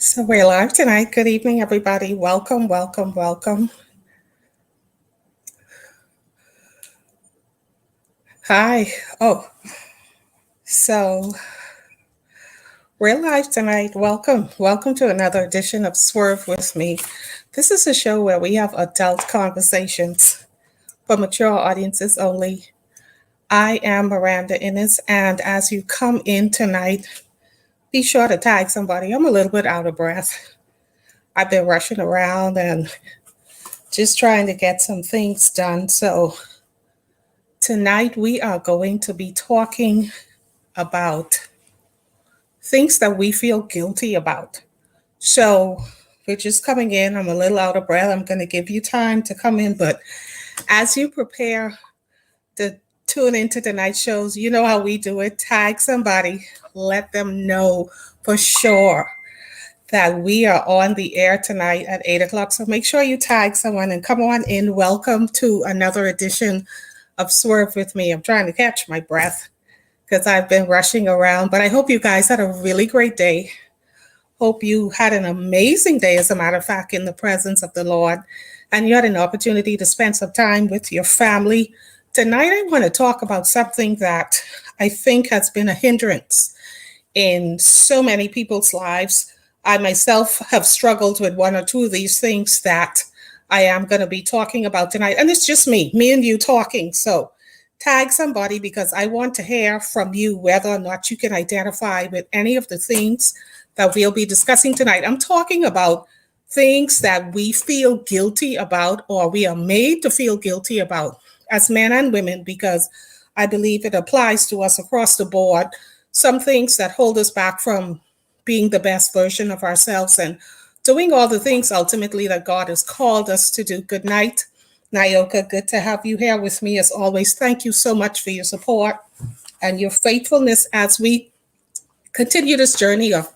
So we're live tonight. Good evening, everybody. Welcome, welcome, welcome. Hi. Oh, so we're live tonight. Welcome. Welcome to another edition of Swerve With Me. This is a show where we have adult conversations for mature audiences only. I am Miranda Innes, and as you come in tonight, be sure to tag somebody. I'm a little bit out of breath. I've been rushing around and just trying to get some things done. So tonight we are going to be talking about things that we feel guilty about. So we're just coming in. I'm a little out of breath. I'm going to give you time to come in. But as you prepare to tune into tonight's shows, you know how we do it. Tag somebody, let them know for sure that we are on the air tonight at 8 o'clock. So make sure you tag someone and come on in. Welcome to another edition of Swerve With Me. I'm trying to catch my breath because I've been rushing around, but I hope you guys had a really great day. Hope you had an amazing day, as a matter of fact, in the presence of the Lord, and you had an opportunity to spend some time with your family. Tonight, I want to talk about something that I think has been a hindrance in so many people's lives. I myself have struggled with one or two of these things that I am going to be talking about tonight. And it's just me and you talking. So tag somebody because I want to hear from you whether or not you can identify with any of the things that we'll be discussing tonight. I'm talking about things that we feel guilty about or we are made to feel guilty about as men and women, because I believe it applies to us across the board. Some things that hold us back from being the best version of ourselves and doing all the things ultimately that God has called us to do. Good night, Nayoka. Good to have you here with me as always. Thank you so much for your support and your faithfulness as we continue this journey of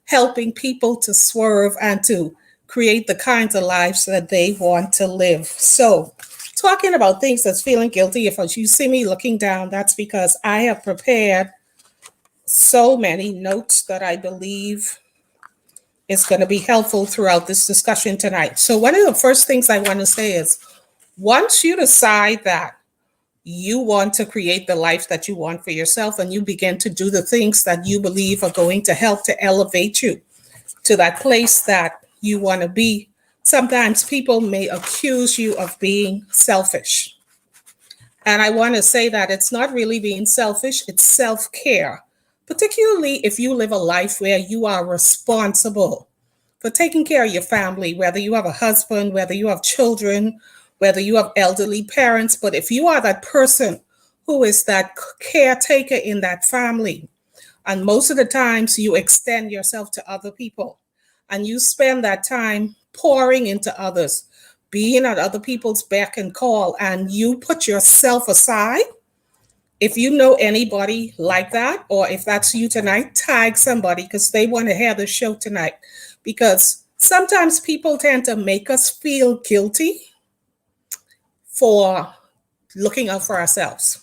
helping people to swerve and to create the kinds of lives that they want to live. So, talking about things that's feeling guilty, if you see me looking down, that's because I have prepared so many notes that I believe is going to be helpful throughout this discussion tonight. So, one of the first things I want to say is once you decide that you want to create the life that you want for yourself and you begin to do the things that you believe are going to help to elevate you to that place that you want to be, sometimes people may accuse you of being selfish. And I want to say that it's not really being selfish, it's self care, particularly if you live a life where you are responsible for taking care of your family, whether you have a husband, whether you have children, whether you have elderly parents. But if you are that person who is that caretaker in that family, and most of the times you extend yourself to other people and you spend that time pouring into others, being at other people's beck and call, and you put yourself aside. If you know anybody like that, or if that's you tonight, tag somebody because they want to hear the show tonight. Because sometimes people tend to make us feel guilty for looking out for ourselves.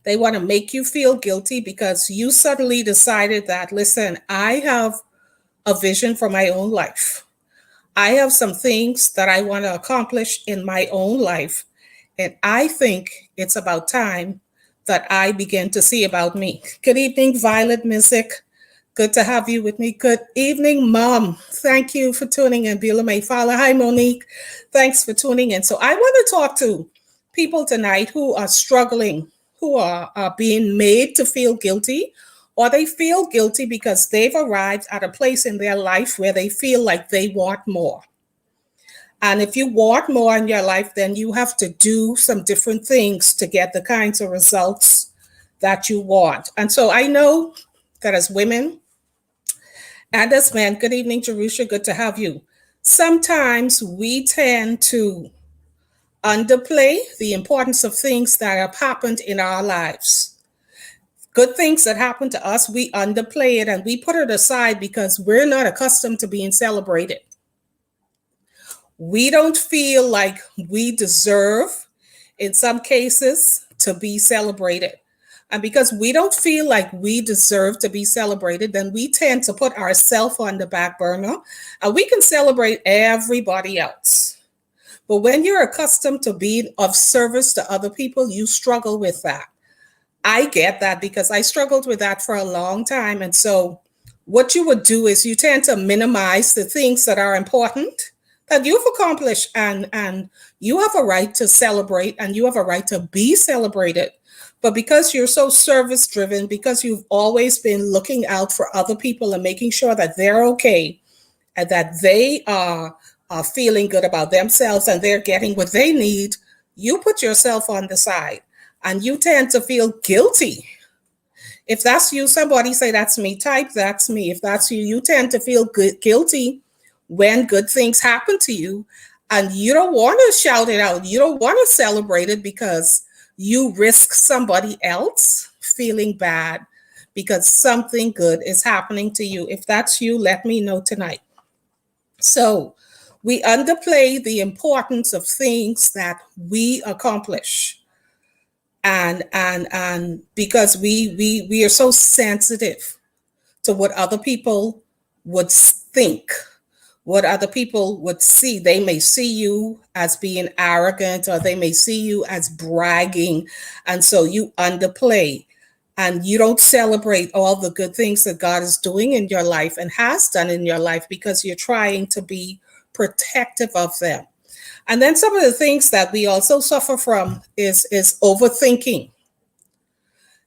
They want to make you feel guilty because you suddenly decided that, listen, I have a vision for my own life. I have some things that I want to accomplish in my own life. And I think it's about time that I begin to see about me. Good evening, Violet Music. Good to have you with me. Good evening, Mom. Thank you for tuning in. Beulah May Fowler. Hi, Monique. Thanks for tuning in. So I want to talk to people tonight who are struggling, who are being made to feel guilty, or they feel guilty because they've arrived at a place in their life where they feel like they want more. And if you want more in your life, then you have to do some different things to get the kinds of results that you want. And so I know that as women and as men, good evening, Jerusha, good to have you. Sometimes we tend to underplay the importance of things that have happened in our lives. Good things that happen to us, we underplay it and we put it aside because we're not accustomed to being celebrated. We don't feel like we deserve, in some cases, to be celebrated. And because we don't feel like we deserve to be celebrated, then we tend to put ourselves on the back burner and we can celebrate everybody else. But when you're accustomed to being of service to other people, you struggle with that. I get that because I struggled with that for a long time. And so what you would do is you tend to minimize the things that are important that you've accomplished, and you have a right to celebrate and you have a right to be celebrated. But because you're so service driven, because you've always been looking out for other people and making sure that they're okay and that they are feeling good about themselves and they're getting what they need, you put yourself on the side and you tend to feel guilty. If that's you, somebody say, that's me, type, that's me. If that's you, you tend to feel guilty when good things happen to you and you don't want to shout it out. You don't want to celebrate it because you risk somebody else feeling bad because something good is happening to you. If that's you, let me know tonight. So we underplay the importance of things that we accomplish. And because we are so sensitive to what other people would think, what other people would see. They may see you as being arrogant or they may see you as bragging. And so you underplay and you don't celebrate all the good things that God is doing in your life and has done in your life because you're trying to be protective of them. And then some of the things that we also suffer from is overthinking.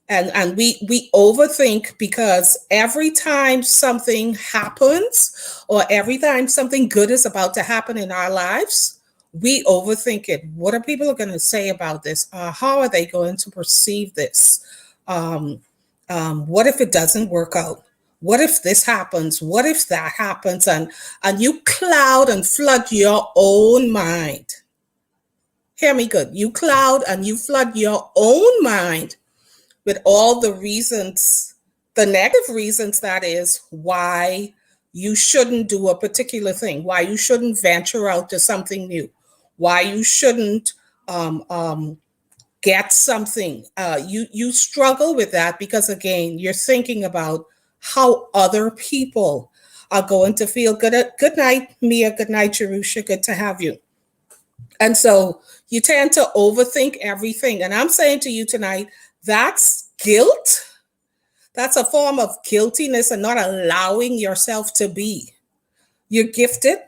And we overthink because every time something happens or every time something good is about to happen in our lives, we overthink it. What are people going to say about this? How are they going to perceive this? What if it doesn't work out? What if this happens? What if that happens? And you cloud and flood your own mind. Hear me good. You cloud and you flood your own mind with all the reasons, the negative reasons, that is, why you shouldn't do a particular thing, why you shouldn't venture out to something new, why you shouldn't get something. You struggle with that because, again, you're thinking about how other people are going to feel. Good night, Mia. Good night, Jerusha. Good to have you. And so you tend to overthink everything. And I'm saying to you tonight, that's guilt. That's a form of guiltiness and not allowing yourself to be. You're gifted.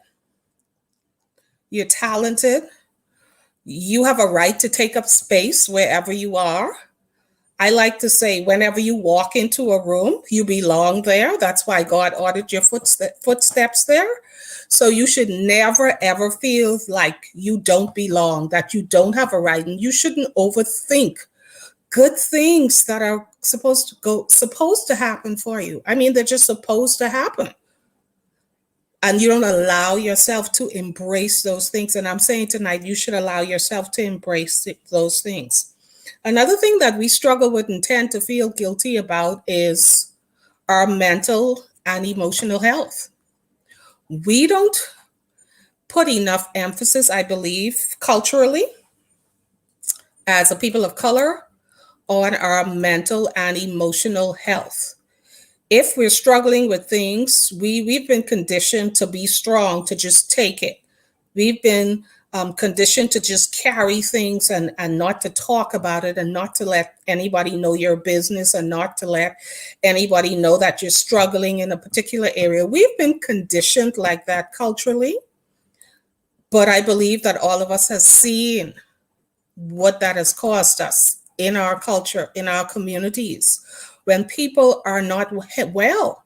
You're talented. You have a right to take up space wherever you are. I like to say, whenever you walk into a room, you belong there. That's why God ordered your footsteps there. So you should never, ever feel like you don't belong, that you don't have a right. And you shouldn't overthink good things that are supposed to happen for you. I mean, they're just supposed to happen. And you don't allow yourself to embrace those things. And I'm saying tonight, you should allow yourself to embrace those things. Another thing that we struggle with and tend to feel guilty about is our mental and emotional health. We don't put enough emphasis, I believe, culturally, as a people of color, on our mental and emotional health. If we're struggling with things, we've been conditioned to be strong, to just take it. We've been conditioned to just carry things and not to talk about it and not to let anybody know your business and not to let anybody know that you're struggling in a particular area. We've been conditioned like that culturally. But I believe that all of us have seen what that has caused us in our culture, in our communities, when people are not well.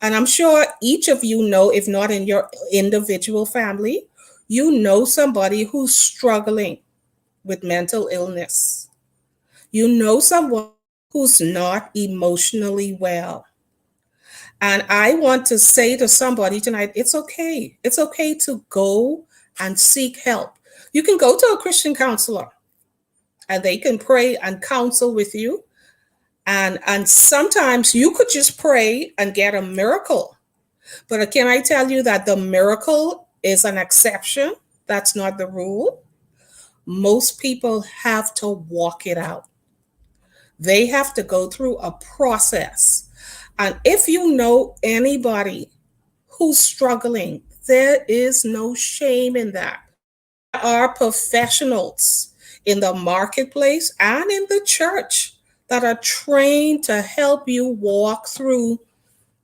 And I'm sure each of you know, if not in your individual family, you know somebody who's struggling with mental illness. You know someone who's not emotionally well. And I want to say to somebody tonight, it's okay. It's okay to go and seek help. You can go to a Christian counselor and they can pray and counsel with you. And sometimes you could just pray and get a miracle. But can I tell you that the miracle is an exception? That's not the rule. Most people have to walk it out. They have to go through a process. And if you know anybody who's struggling, there is no shame in that. There are professionals in the marketplace and in the church that are trained to help you walk through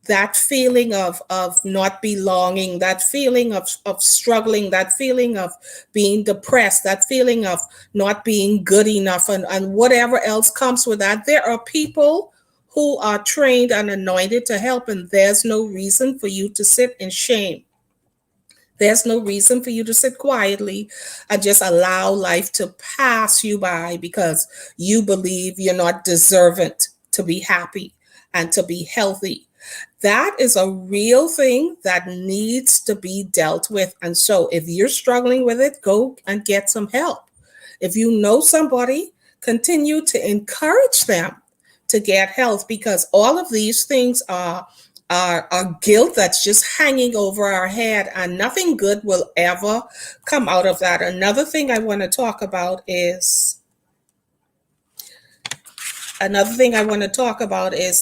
that feeling of not belonging, that feeling of struggling, that feeling of being depressed, that feeling of not being good enough, and whatever else comes with that. There are people who are trained and anointed to help, and there's no reason for you to sit in shame. There's no reason for you to sit quietly and just allow life to pass you by because you believe you're not deserving to be happy and to be healthy. That is a real thing that needs to be dealt with. And so if you're struggling with it, go and get some help. If you know somebody, continue to encourage them to get help because all of these things are guilt that's just hanging over our head and nothing good will ever come out of that. Another thing I want to talk about is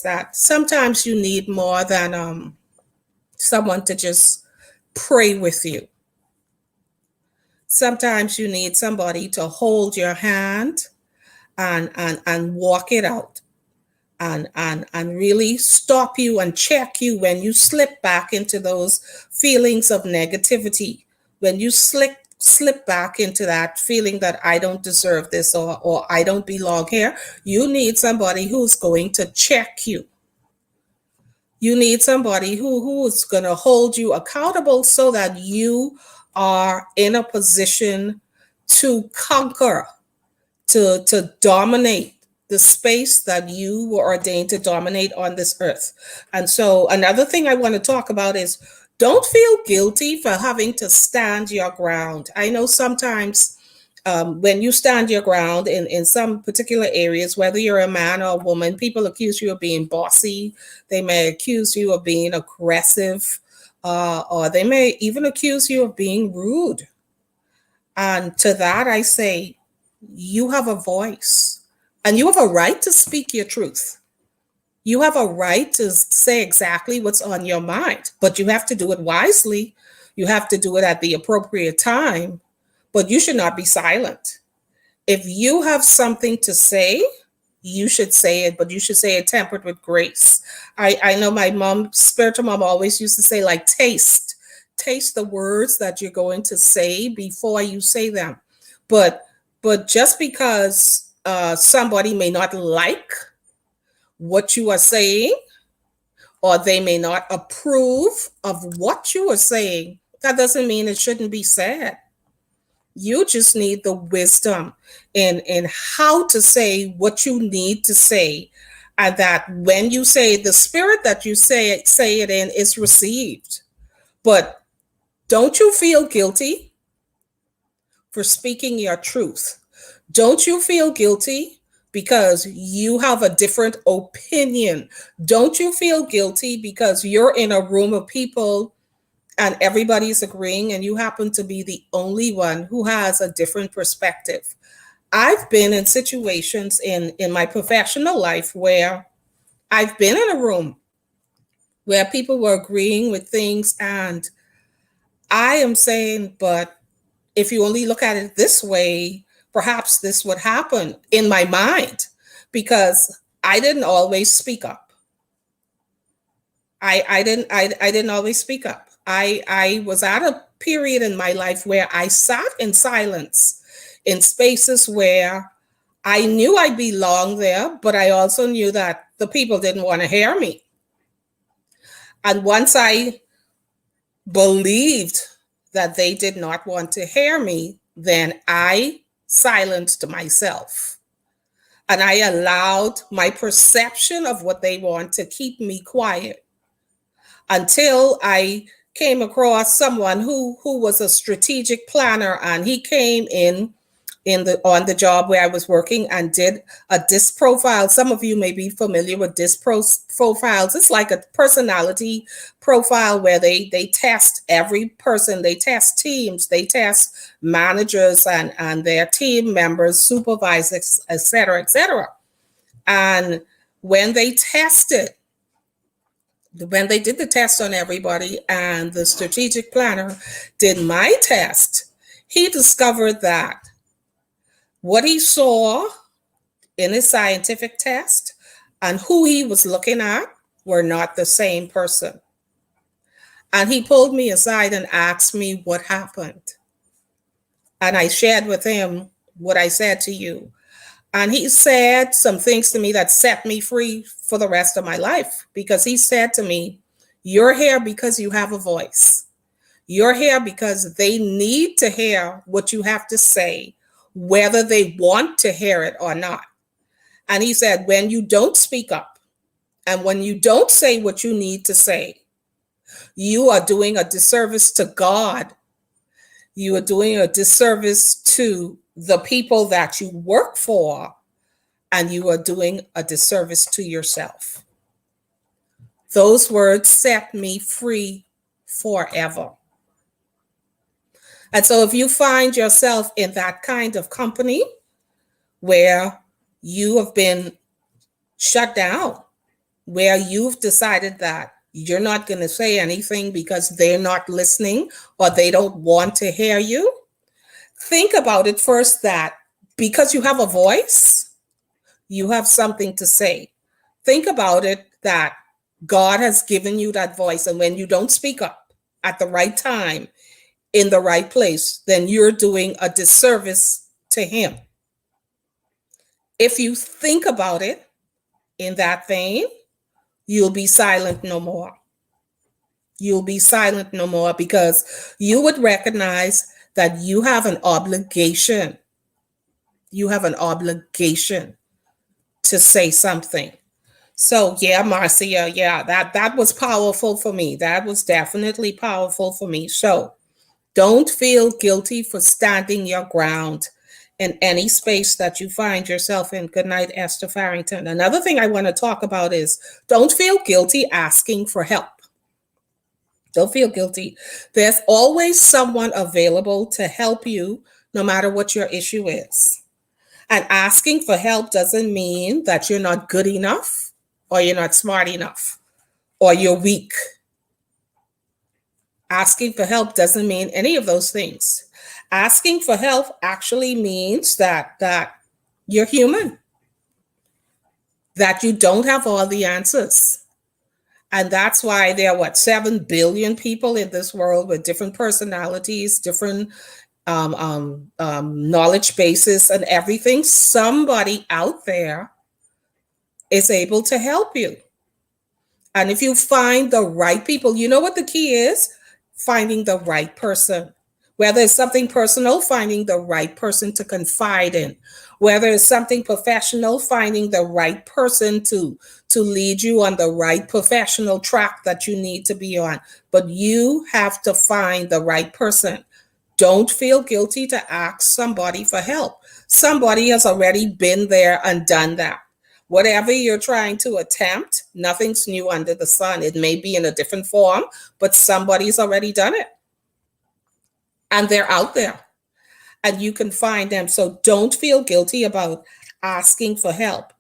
that sometimes you need more than someone to just pray with you. Sometimes you need somebody to hold your hand and walk it out and really stop you and check you when you slip back into those feelings of negativity, when you slip back into that feeling that I don't deserve this or I don't belong here. You need somebody who's going to check you. You need somebody who's going to hold you accountable so that you are in a position to conquer, to dominate the space that you were ordained to dominate on this earth. And so another thing I want to talk about is don't feel guilty for having to stand your ground. I know sometimes when you stand your ground in some particular areas, whether you're a man or a woman, people accuse you of being bossy. They may accuse you of being aggressive, or they may even accuse you of being rude. And to that, I say, you have a voice and you have a right to speak your truth. You have a right to say exactly what's on your mind, but you have to do it wisely. You have to do it at the appropriate time, but you should not be silent. If you have something to say, you should say it, but you should say it tempered with grace. I know my mom, spiritual mom, always used to say, like, taste the words that you're going to say before you say them. But just because somebody may not like what you are saying, or they may not approve of what you are saying, that doesn't mean it shouldn't be said. You just need the wisdom in how to say what you need to say. And that when you say, the spirit that you say it in is received. But don't you feel guilty for speaking your truth? Don't you feel guilty because you have a different opinion? Don't you feel guilty because you're in a room of people and everybody's agreeing and you happen to be the only one who has a different perspective? I've been in situations in my professional life where I've been in a room where people were agreeing with things, and I am saying, but if you only look at it this way, perhaps this would happen in my mind, because I didn't always speak up. I didn't always speak up. I was at a period in my life where I sat in silence in spaces where I knew I belonged there, but I also knew that the people didn't want to hear me. And once I believed that they did not want to hear me, then I silenced myself. And I allowed my perception of what they want to keep me quiet until I came across someone who was a strategic planner, and he came in the on the job where I was working and did a DISC profile. Some of you may be familiar with DISC profiles. It's like a personality profile where they test every person, they test teams, they test managers and their team members, supervisors, etc., etc. And when they tested, when they did the test on everybody and the strategic planner did my test, he discovered that what he saw in his scientific test and who he was looking at were not the same person. And he pulled me aside and asked me what happened. And I shared with him what I said to you. And he said some things to me that set me free for the rest of my life, because he said to me, "You're here because you have a voice. You're here because they need to hear what you have to say, whether they want to hear it or not." And he said, when you don't speak up and when you don't say what you need to say, you are doing a disservice to God. You are doing a disservice to the people that you work for, and you are doing a disservice to yourself. Those words set me free forever. And so if you find yourself in that kind of company where you have been shut down, where you've decided that you're not going to say anything because they're not listening or they don't want to hear you, think about it first, that because you have a voice, you have something to say. Think about it that God has given you that voice. And when you don't speak up at the right time, in the right place, then you're doing a disservice to Him. If you think about it in that vein, you'll be silent no more. You'll be silent no more, because you would recognize that you have an obligation. You have an obligation to say something. So yeah, Marcia, yeah, that was powerful for me. That was definitely powerful for me. So don't feel guilty for standing your ground in any space that you find yourself in. Good night, Esther Farrington. Another thing I want to talk about is don't feel guilty asking for help. Don't feel guilty. There's always someone available to help you, no matter what your issue is. And asking for help doesn't mean that you're not good enough, or you're not smart enough, or you're weak. Asking for help doesn't mean any of those things. Asking for help actually means that you're human, that you don't have all the answers. And that's why there are 7 billion people in this world with different personalities, different knowledge bases and everything. Somebody out there is able to help you. And if you find the right people, you know what the key is? Finding the right person. Whether it's something personal, finding the right person to confide in. Whether it's something professional, finding the right person to lead you on the right professional track that you need to be on. But you have to find the right person. Don't feel guilty to ask somebody for help. Somebody has already been there and done that. Whatever you're trying to attempt, nothing's new under the sun. It may be in a different form, but somebody's already done it. And they're out there. And you can find them. So don't feel guilty about asking for help.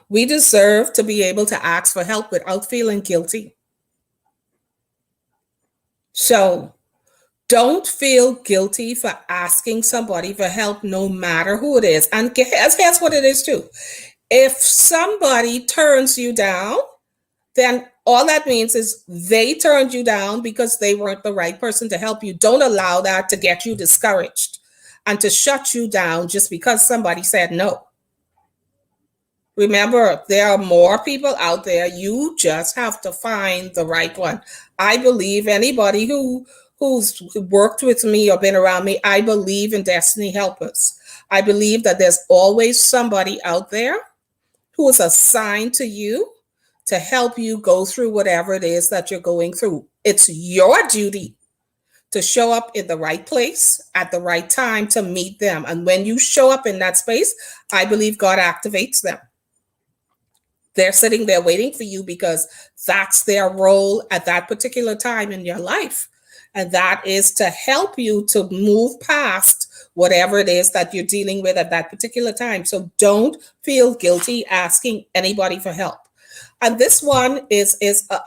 We deserve to be able to ask for help without feeling guilty. So don't feel guilty for asking somebody for help, no matter who it is. And here's what it is too. If somebody turns you down, then all that means is they turned you down because they weren't the right person to help you. Don't allow that to get you discouraged and to shut you down just because somebody said no. Remember, there are more people out there. You just have to find the right one. I believe anybody who's worked with me or been around me, I believe in destiny helpers. I believe that there's always somebody out there who is assigned to you to help you go through whatever it is that you're going through. It's your duty to show up in the right place at the right time to meet them. And when you show up in that space, I believe God activates them. They're sitting there waiting for you because that's their role at that particular time in your life. And that is to help you to move past whatever it is that you're dealing with at that particular time. So don't feel guilty asking anybody for help. And this one is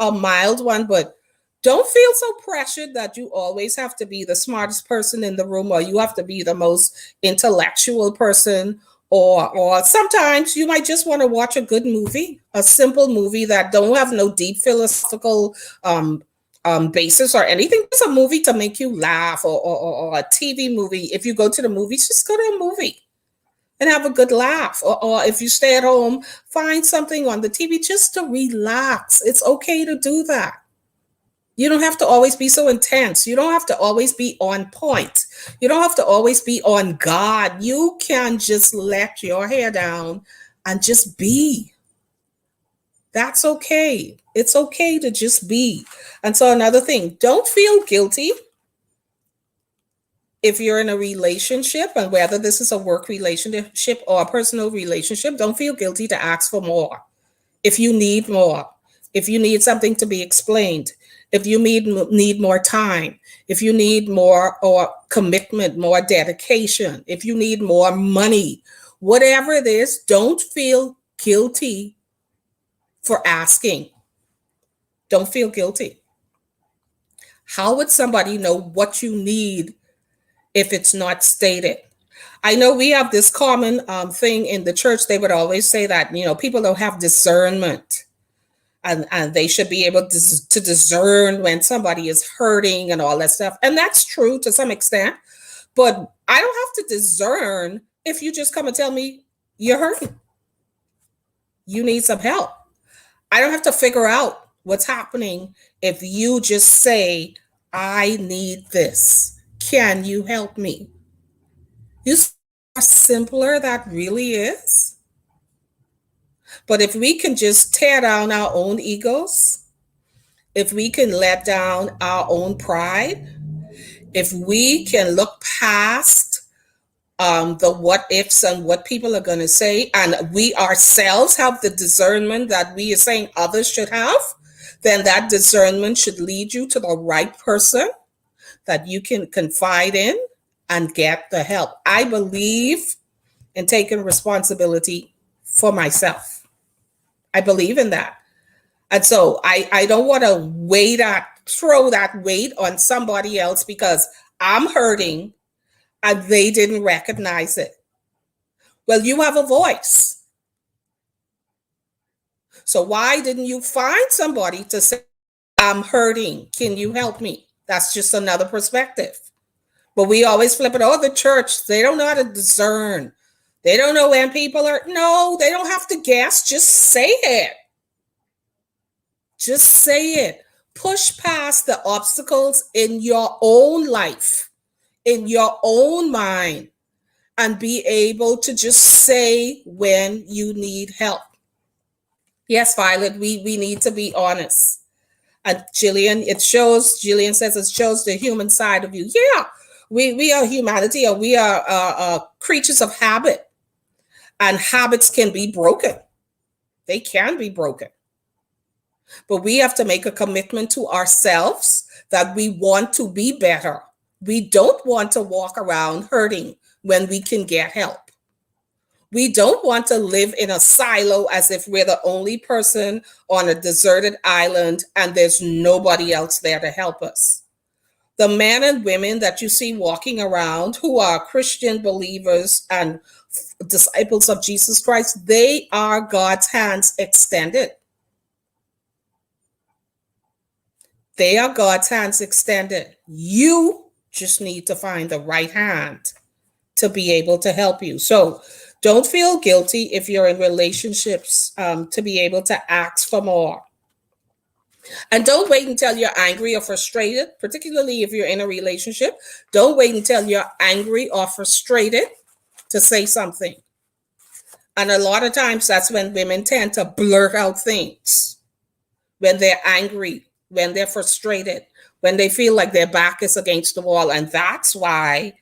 a mild one, but don't feel so pressured that you always have to be the smartest person in the room, or you have to be the most intellectual person, or sometimes you might just want to watch a good movie, a simple movie that don't have no deep philosophical basis or anything. It's a movie to make you laugh, or a TV movie. If you go to the movies, just go to a movie and have a good laugh. Or if you stay at home, find something on the TV just to relax. It's okay to do that. You don't have to always be so intense. You don't have to always be on point. You don't have to always be on God. You can just let your hair down and just be. That's okay. It's okay to just be. And so another thing, don't feel guilty if you're in a relationship, and whether this is a work relationship or a personal relationship, don't feel guilty to ask for more. If you need more, if you need something to be explained, if you need more time, if you need more or commitment, more dedication, if you need more money, whatever it is, don't feel guilty for asking. Don't feel guilty. How would somebody know what you need if it's not stated? I know we have this common thing in the church. They would always say that, people don't have discernment, and they should be able to discern when somebody is hurting and all that stuff. And that's true to some extent, but I don't have to discern if you just come and tell me you're hurting. You need some help. I don't have to figure out what's happening if you just say, I need this. Can you help me? You see how simpler that really is? But if we can just tear down our own egos, if we can let down our own pride, if we can look past the what ifs and what people are going to say, and we ourselves have the discernment that we are saying others should have, then that discernment should lead you to the right person that you can confide in and get the help. I believe in taking responsibility for myself. I believe in that. And so I don't want to throw that weight on somebody else because I'm hurting and they didn't recognize it. Well, you have a voice. So why didn't you find somebody to say, I'm hurting, can you help me? That's just another perspective. But we always flip it. Oh, the church, they don't know how to discern. They don't know when people are. No, they don't have to guess. Just say it. Just say it. Push past the obstacles in your own life, in your own mind, and be able to just say when you need help. Yes, Violet, we need to be honest. And Jillian says it shows the human side of you. Yeah, we are humanity, or we are creatures of habit. And habits can be broken. They can be broken. But we have to make a commitment to ourselves that we want to be better. We don't want to walk around hurting when we can get help. We don't want to live in a silo as if we're the only person on a deserted island and there's nobody else there to help us. The men and women that you see walking around who are Christian believers and disciples of Jesus Christ, they are God's hands extended. They are God's hands extended. You just need to find the right hand to be able to help you. So don't feel guilty if you're in relationships to be able to ask for more. And don't wait until you're angry or frustrated, particularly if you're in a relationship. Don't wait until you're angry or frustrated to say something. And a lot of times that's when women tend to blurt out things. When they're angry, when they're frustrated, when they feel like their back is against the wall. And that's why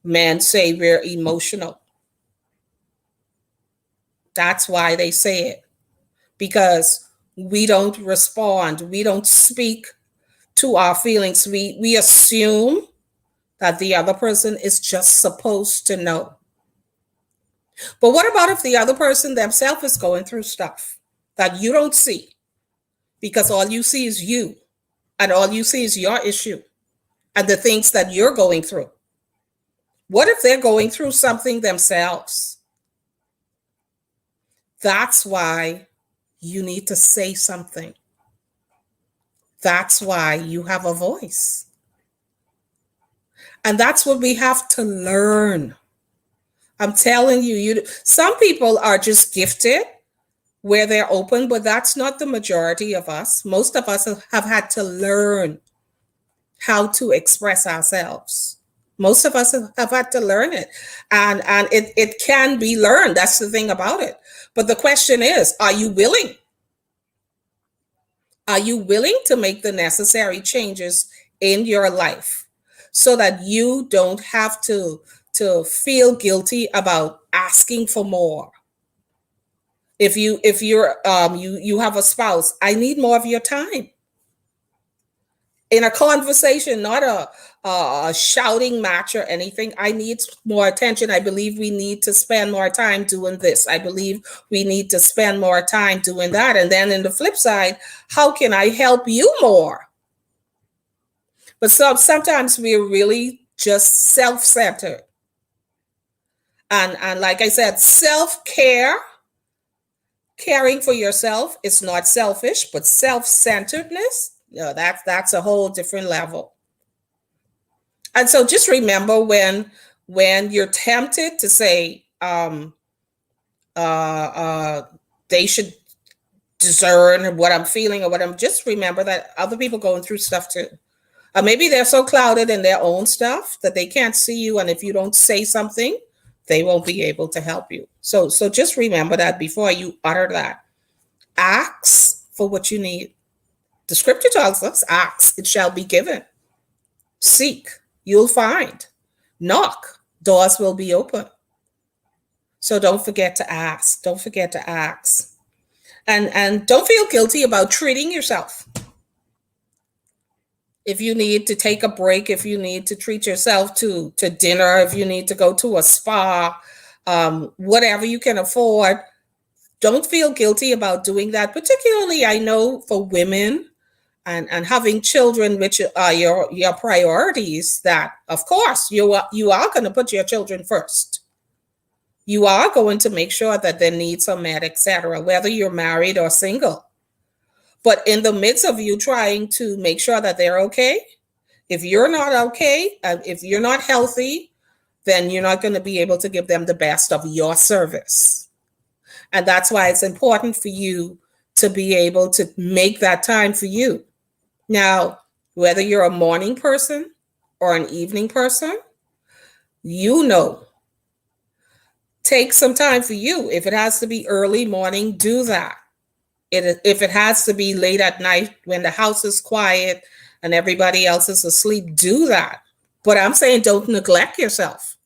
men say we're emotional. That's why they say it. Because we don't respond. We don't speak to our feelings. We assume that the other person is just supposed to know. But what about if the other person themselves is going through stuff that you don't see because all you see is you and all you see is your issue and the things that you're going through? What if they're going through something themselves? That's why you need to say something. That's why you have a voice. And that's what we have to learn. I'm telling you, some people are just gifted where they're open, but that's not the majority of us. Most of us have had to learn how to express ourselves. Most of us have had to learn it. And it can be learned. That's the thing about it. But the question is, are you willing? Are you willing to make the necessary changes in your life so that you don't have to feel guilty about asking for more? If you have a spouse, I need more of your time. In a conversation, not a shouting match or anything. I need more attention. I believe we need to spend more time doing this. I believe we need to spend more time doing that. And then in the flip side, how can I help you more? But sometimes we're really just self-centered. And like I said, self-care, caring for yourself is not selfish, but self-centeredness, that's a whole different level. And so just remember when you're tempted to say they should discern what I'm feeling or what I'm, just remember that other people going through stuff too. Maybe they're so clouded in their own stuff that they can't see you, and if you don't say something, they won't be able to help you. So just remember that before you utter that. Ask for what you need. The scripture tells us, ask, it shall be given. Seek, you'll find. Knock, doors will be open. So don't forget to ask. Don't forget to ask. And don't feel guilty about treating yourself. If you need to take a break, if you need to treat yourself to dinner, if you need to go to a spa, whatever you can afford, don't feel guilty about doing that. Particularly, I know for women and having children, which are your priorities, that of course you are going to put your children first. You are going to make sure that their needs are met, etc., whether you're married or single. But in the midst of you trying to make sure that they're okay, if you're not okay, if you're not healthy, then you're not going to be able to give them the best of your service. And that's why it's important for you to be able to make that time for you. Now, whether you're a morning person or an evening person, take some time for you. If it has to be early morning, do that. If it has to be late at night when the house is quiet and everybody else is asleep, do that. But I'm saying don't neglect yourself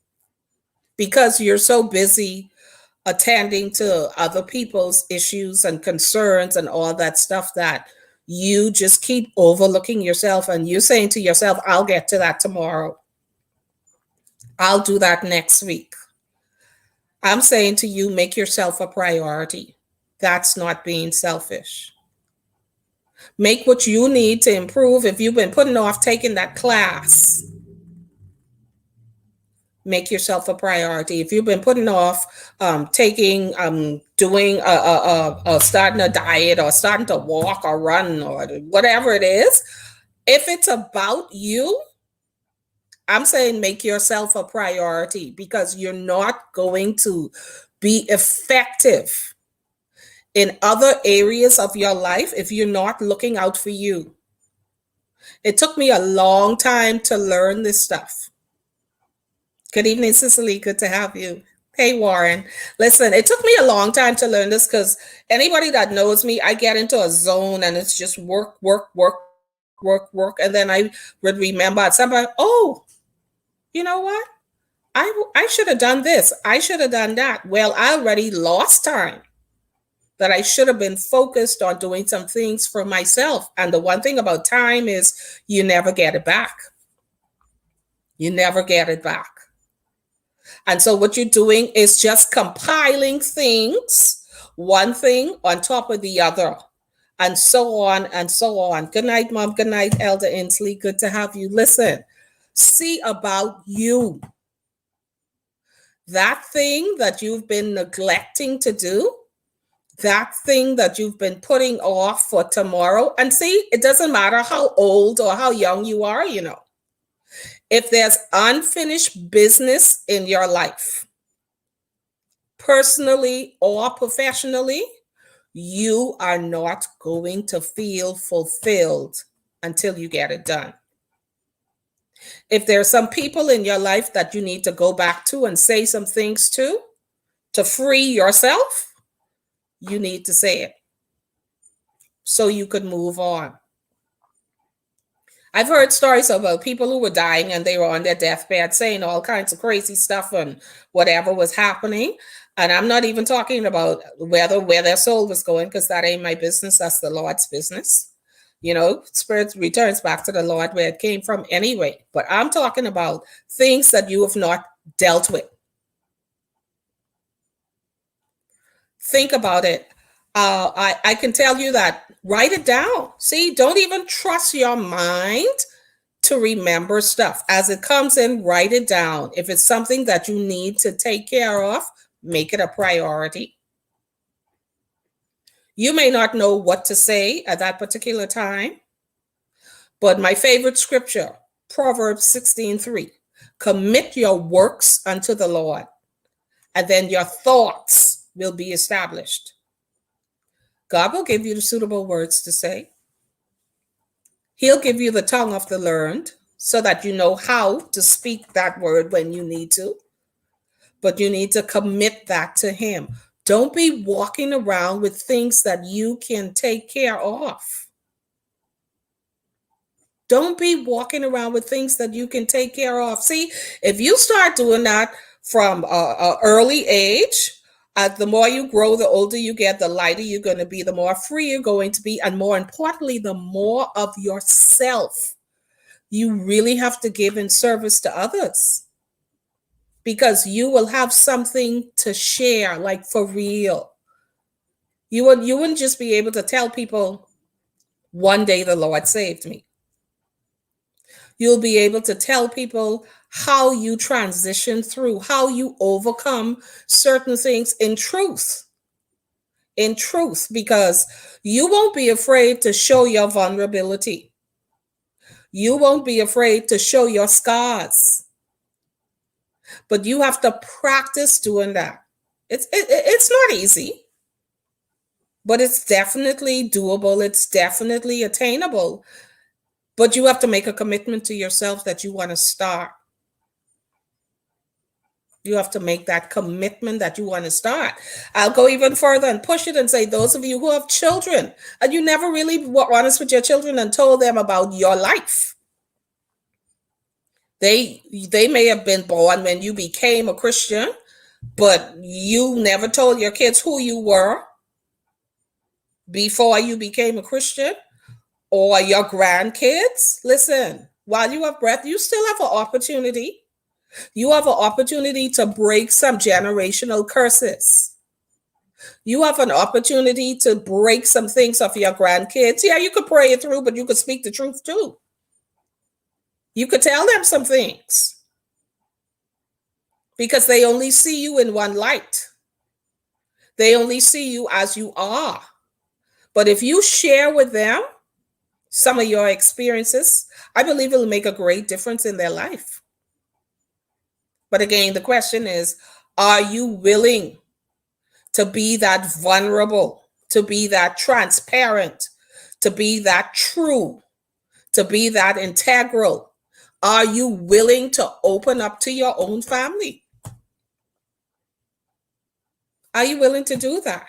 because you're so busy attending to other people's issues and concerns and all that stuff that you just keep overlooking yourself, and you're saying to yourself, I'll get to that tomorrow. I'll do that next week. I'm saying to you, make yourself a priority. That's not being selfish. Make what you need to improve. If you've been putting off taking that class, make yourself a priority. If you've been putting off doing starting a diet or starting to walk or run or whatever it is, if it's about you, I'm saying make yourself a priority, because you're not going to be effective in other areas of your life if you're not looking out for you. It took me a long time to learn this stuff. Good evening, Cicely. Good to have you. Hey, Warren. Listen, it took me a long time to learn this because anybody that knows me, I get into a zone and it's just work. And then I would remember at some point, oh, you know what? I should have done this. I should have done that. Well, I already lost time that I should have been focused on doing some things for myself. And the one thing about time is you never get it back. You never get it back. And so what you're doing is just compiling things, one thing on top of the other, and so on and so on. Good night, Mom. Good night, Elder Inslee. Good to have you. Listen, see about you. That thing that you've been neglecting to do, that thing that you've been putting off for tomorrow. And see, it doesn't matter how old or how young you are, you know. If there's unfinished business in your life, personally or professionally, you are not going to feel fulfilled until you get it done. If there are some people in your life that you need to go back to and say some things to free yourself, you need to say it so you could move on. I've heard stories about people who were dying and they were on their deathbed saying all kinds of crazy stuff and whatever was happening. And I'm not even talking about where their soul was going, because that ain't my business. That's the Lord's business. You know, spirit returns back to the Lord where it came from anyway. But I'm talking about things that you have not dealt with. Think about it. I can tell you that. Write it down. See, don't even trust your mind to remember stuff. As it comes in, write it down. If it's something that you need to take care of, make it a priority. You may not know what to say at that particular time, but my favorite scripture, Proverbs 16:3, commit your works unto the Lord, and then your thoughts will be established. God will give you the suitable words to say. He'll give you the tongue of the learned so that you know how to speak that word when you need to. But you need to commit that to Him. Don't be walking around with things that you can take care of. Don't be walking around with things that you can take care of. See, if you start doing that from an early age, the more you grow, the older you get, the lighter you're going to be, the more free you're going to be, and more importantly, the more of yourself you really have to give in service to others, because you will have something to share, like for real. You wouldn't just be able to tell people, one day the Lord saved me. You'll be able to tell people how you transition through, how you overcome certain things in truth. In truth, because you won't be afraid to show your vulnerability. You won't be afraid to show your scars. But you have to practice doing that. It's not easy, but it's definitely doable. It's definitely attainable. But you have to make a commitment to yourself that you want to start. You have to make that commitment that you want to start. I'll go even further and push it and say, those of you who have children and you never really were honest with your children and told them about your life. They may have been born when you became a Christian, but you never told your kids who you were before you became a Christian, or your grandkids. Listen, while you have breath, you still have an opportunity. You have an opportunity to break some generational curses. You have an opportunity to break some things off your grandkids. Yeah, you could pray it through, but you could speak the truth too. You could tell them some things because they only see you in one light. They only see you as you are. But if you share with them some of your experiences, I believe it'll make a great difference in their life. But again, the question is, are you willing to be that vulnerable, to be that transparent, to be that true, to be that integral? Are you willing to open up to your own family? Are you willing to do that?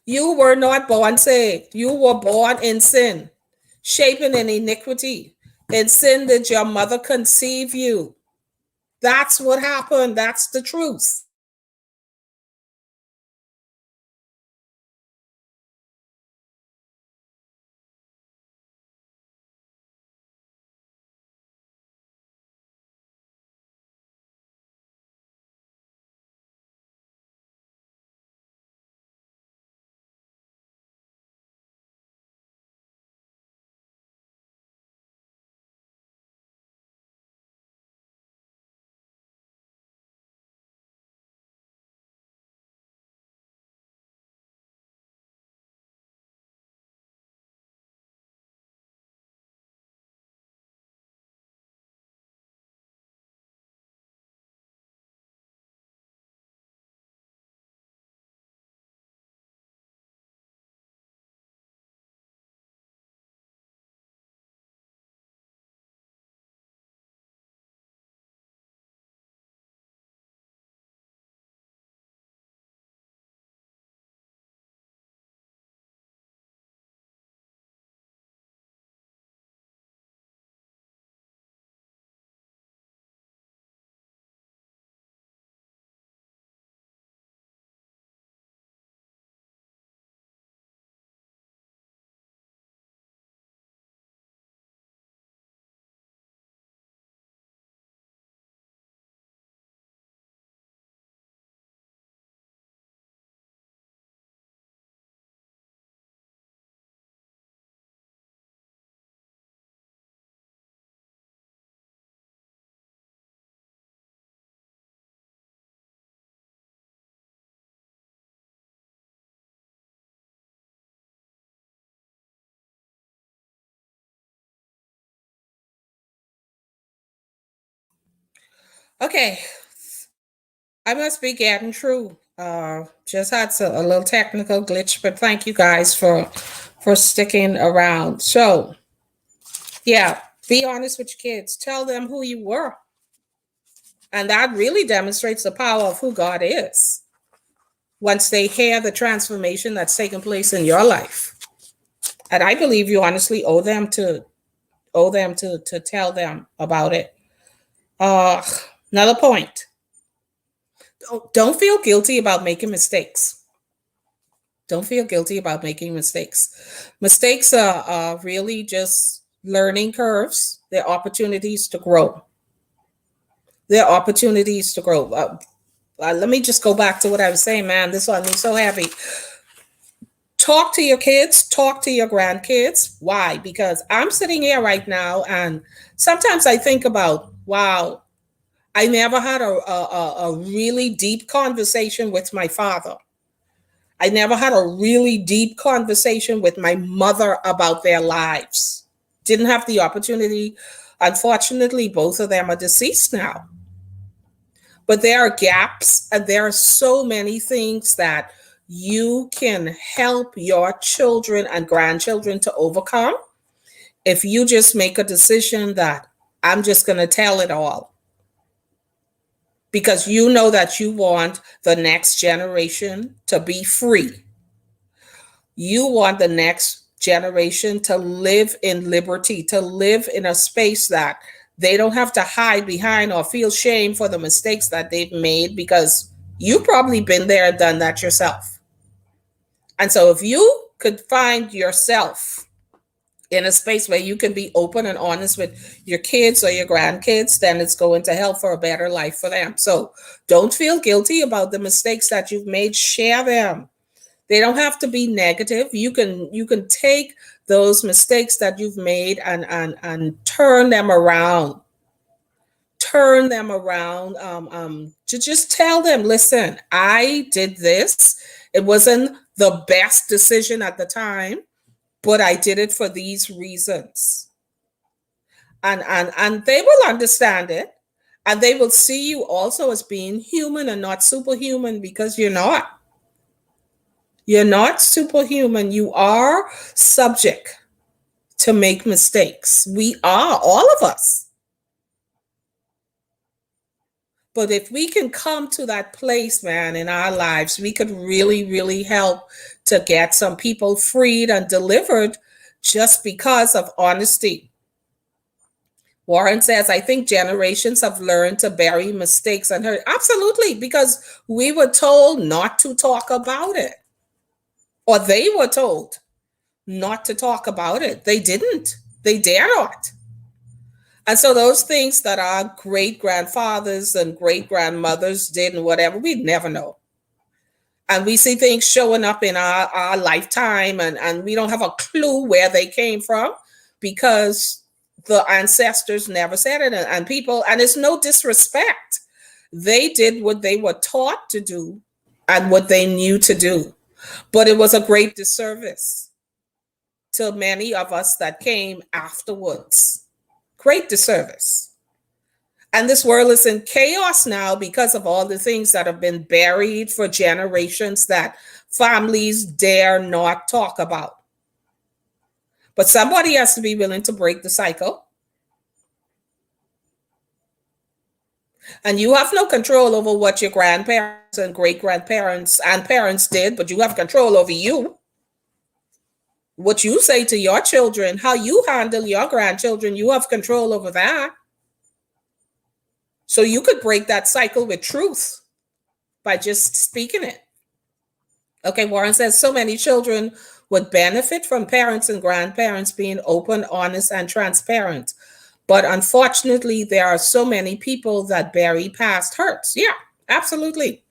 You were not born saved. You were born in sin, shapen in iniquity. In sin did your mother conceive you. That's what happened. That's the truth. Okay, I must be getting through. Just had a little technical glitch, but thank you guys for sticking around. So, yeah, be honest with your kids. Tell them who you were, and that really demonstrates the power of who God is. Once they hear the transformation that's taken place in your life, and I believe you honestly owe them to tell them about it. Uh, Another point: don't feel guilty about making mistakes. Don't feel guilty about making mistakes. Mistakes are really just learning curves. They're opportunities to grow. They're opportunities to grow. Let me just go back to what I was saying, man. This one is so heavy. Talk to your kids, talk to your grandkids. Why? Because I'm sitting here right now, and sometimes I think about, wow, I never had a really deep conversation with my father. I never had a really deep conversation with my mother about their lives. Didn't have the opportunity. Unfortunately, both of them are deceased now. But there are gaps, and there are so many things that you can help your children and grandchildren to overcome if you just make a decision that I'm just going to tell it all, because you know that you want the next generation to be free. You want the next generation to live in liberty, to live in a space that they don't have to hide behind or feel shame for the mistakes that they've made, because you've probably been there and done that yourself. And so if you could find yourself in a space where you can be open and honest with your kids or your grandkids, then it's going to help for a better life for them. So don't feel guilty about the mistakes that you've made. Share them. They don't have to be negative. You can take those mistakes that you've made and turn them around. Turn them around. To just tell them, listen, I did this. It wasn't the best decision at the time, but I did it for these reasons. And they will understand it. And they will see you also as being human and not superhuman, because you're not. You're not superhuman. You are subject to make mistakes. We are, all of us. But if we can come to that place, man, in our lives, we could really, really help to get some people freed and delivered just because of honesty. Warren says, I think generations have learned to bury mistakes and hurt. Absolutely, because we were told not to talk about it, or they were told not to talk about it. They didn't. They dare not. And so those things that our great grandfathers and great grandmothers did and whatever, we'd never know. And we see things showing up in our lifetime, and we don't have a clue where they came from, because the ancestors never said it. And people, and it's no disrespect. They did what they were taught to do and what they knew to do. But it was a great disservice to many of us that came afterwards. Great disservice. And this world is in chaos now because of all the things that have been buried for generations that families dare not talk about. But somebody has to be willing to break the cycle. And you have no control over what your grandparents and great grandparents and parents did, but you have control over you. What you say to your children, how you handle your grandchildren, you have control over that. So you could break that cycle with truth by just speaking it. Okay, Warren says so many children would benefit from parents and grandparents being open, honest, and transparent. But unfortunately, there are so many people that bury past hurts. Yeah, absolutely.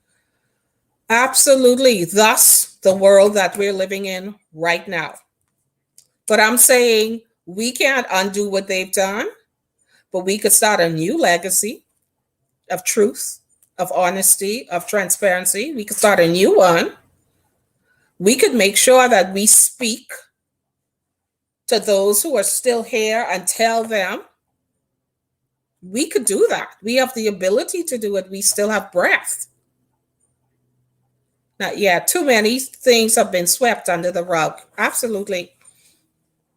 Absolutely. Thus, the world that we're living in right now. But I'm saying we can't undo what they've done, but we could start a new legacy of truth, of honesty, of transparency. We could start a new one. We could make sure that we speak to those who are still here and tell them We could do that. We have the ability to do it. We still have breath. Now, yeah, too many things have been swept under the rug. Absolutely.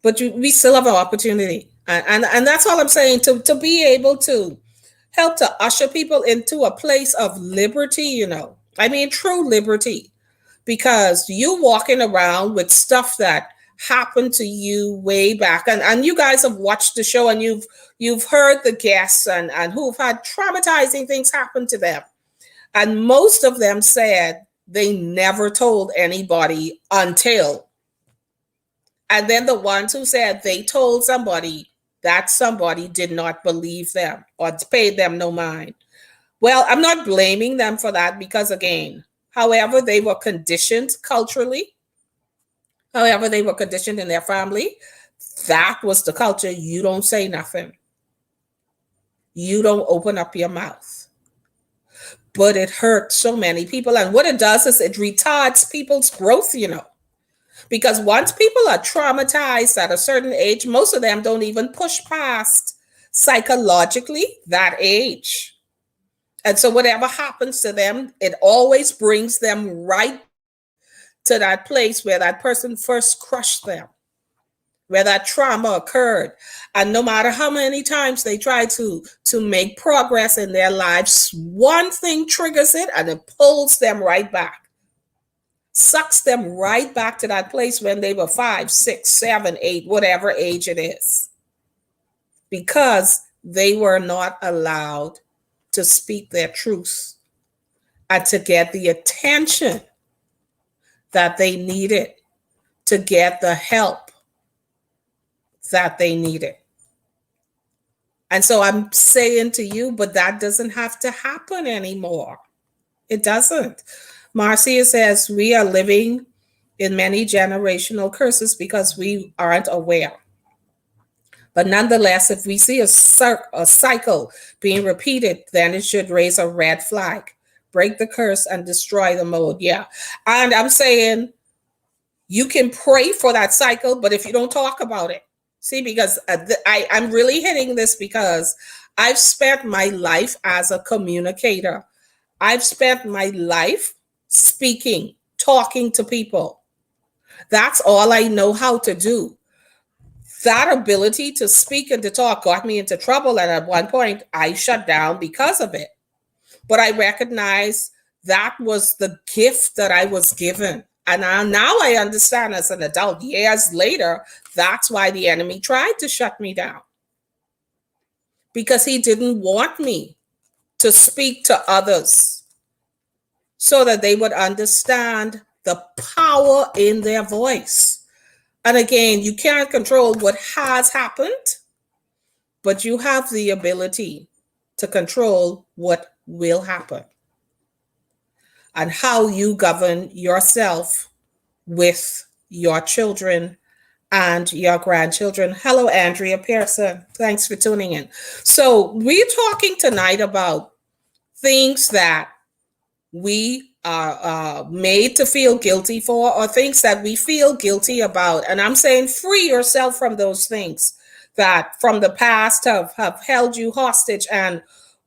But we still have an opportunity. And that's all I'm saying, to be able to help to usher people into a place of liberty, I mean, true liberty. Because you walking around with stuff that happened to you way back, and you guys have watched the show, and you've heard the guests and who've had traumatizing things happen to them, and most of them said they never told anybody until, and then the ones who said they told somebody, that somebody did not believe them or paid them no mind. Well, I'm not blaming them for that, because again, however they were conditioned culturally, however they were conditioned in their family, that was the culture. You don't say nothing. You don't open up your mouth. But it hurts so many people. And what it does is it retards people's growth, Because once people are traumatized at a certain age, most of them don't even push past psychologically that age. And so whatever happens to them, it always brings them right to that place where that person first crushed them, where that trauma occurred. And no matter how many times they try to make progress in their lives, one thing triggers it and it pulls them right back, sucks them right back to that place when they were 5, 6, 7, 8, whatever age it is, because they were not allowed to speak their truth and to get the attention that they needed, to get the help that they needed. And so I'm saying to you, but that doesn't have to happen anymore. It doesn't. Marcia says we are living in many generational curses because we aren't aware. But nonetheless, if we see a cycle being repeated, then it should raise a red flag. Break the curse and destroy the mode. Yeah. And I'm saying you can pray for that cycle, but if you don't talk about it, see, because I'm really hitting this because I've spent my life as a communicator. I've spent my life speaking, talking to people. That's all I know how to do. That ability to speak and to talk got me into trouble. And at one point, I shut down because of it. But I recognize that was the gift that I was given. And now I understand as an adult, years later, that's why the enemy tried to shut me down. Because he didn't want me to speak to others so that they would understand the power in their voice. And again, you can't control what has happened, but you have the ability to control what will happen and how you govern yourself with your children and your grandchildren. Hello, Andrea Pearson. Thanks for tuning in. So we're talking tonight about things that we are made to feel guilty for, or things that we feel guilty about. And I'm saying free yourself from those things that from the past have held you hostage. And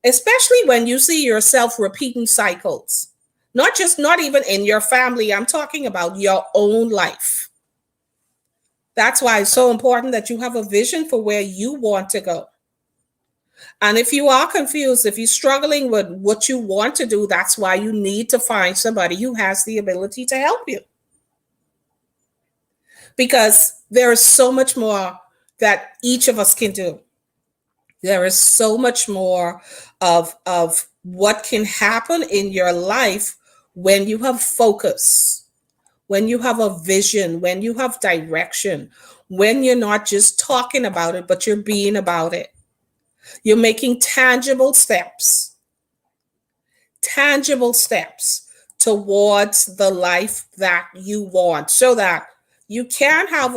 especially when you see yourself repeating cycles, not even in your family. I'm talking about your own life. That's why it's so important that you have a vision for where you want to go. And if you are confused, if you're struggling with what you want to do, that's why you need to find somebody who has the ability to help you. Because there is so much more that each of us can do. There is so much more of what can happen in your life when you have focus, when you have a vision, when you have direction, when you're not just talking about it, but you're being about it. You're making tangible steps towards the life that you want, so that you can have,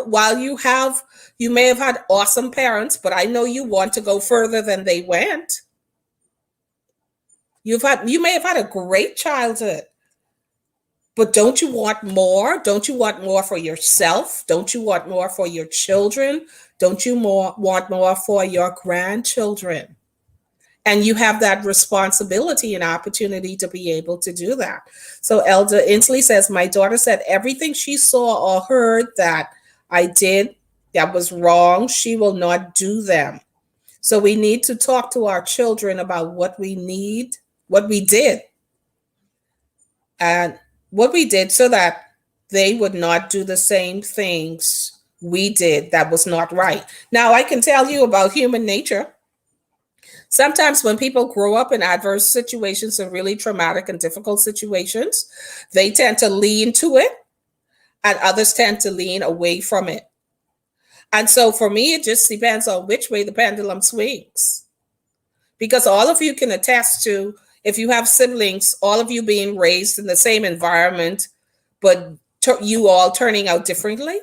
you may have had awesome parents, but I know you want to go further than they went. You may have had a great childhood, but don't you want more? Don't you want more for yourself? Don't you want more for your children? Don't you want more for your grandchildren? And you have that responsibility and opportunity to be able to do that. So Elder Inslee says, my daughter said everything she saw or heard that I did that was wrong, she will not do them. So we need to talk to our children about what we need, what we did, and what we did so that they would not do the same things we did that was not right. Now, I can tell you about human nature. Sometimes when people grow up in adverse situations and really traumatic and difficult situations, they tend to lean to it and others tend to lean away from it. And so for me, it just depends on which way the pendulum swings. Because all of you can attest to, if you have siblings, all of you being raised in the same environment, but you all turning out differently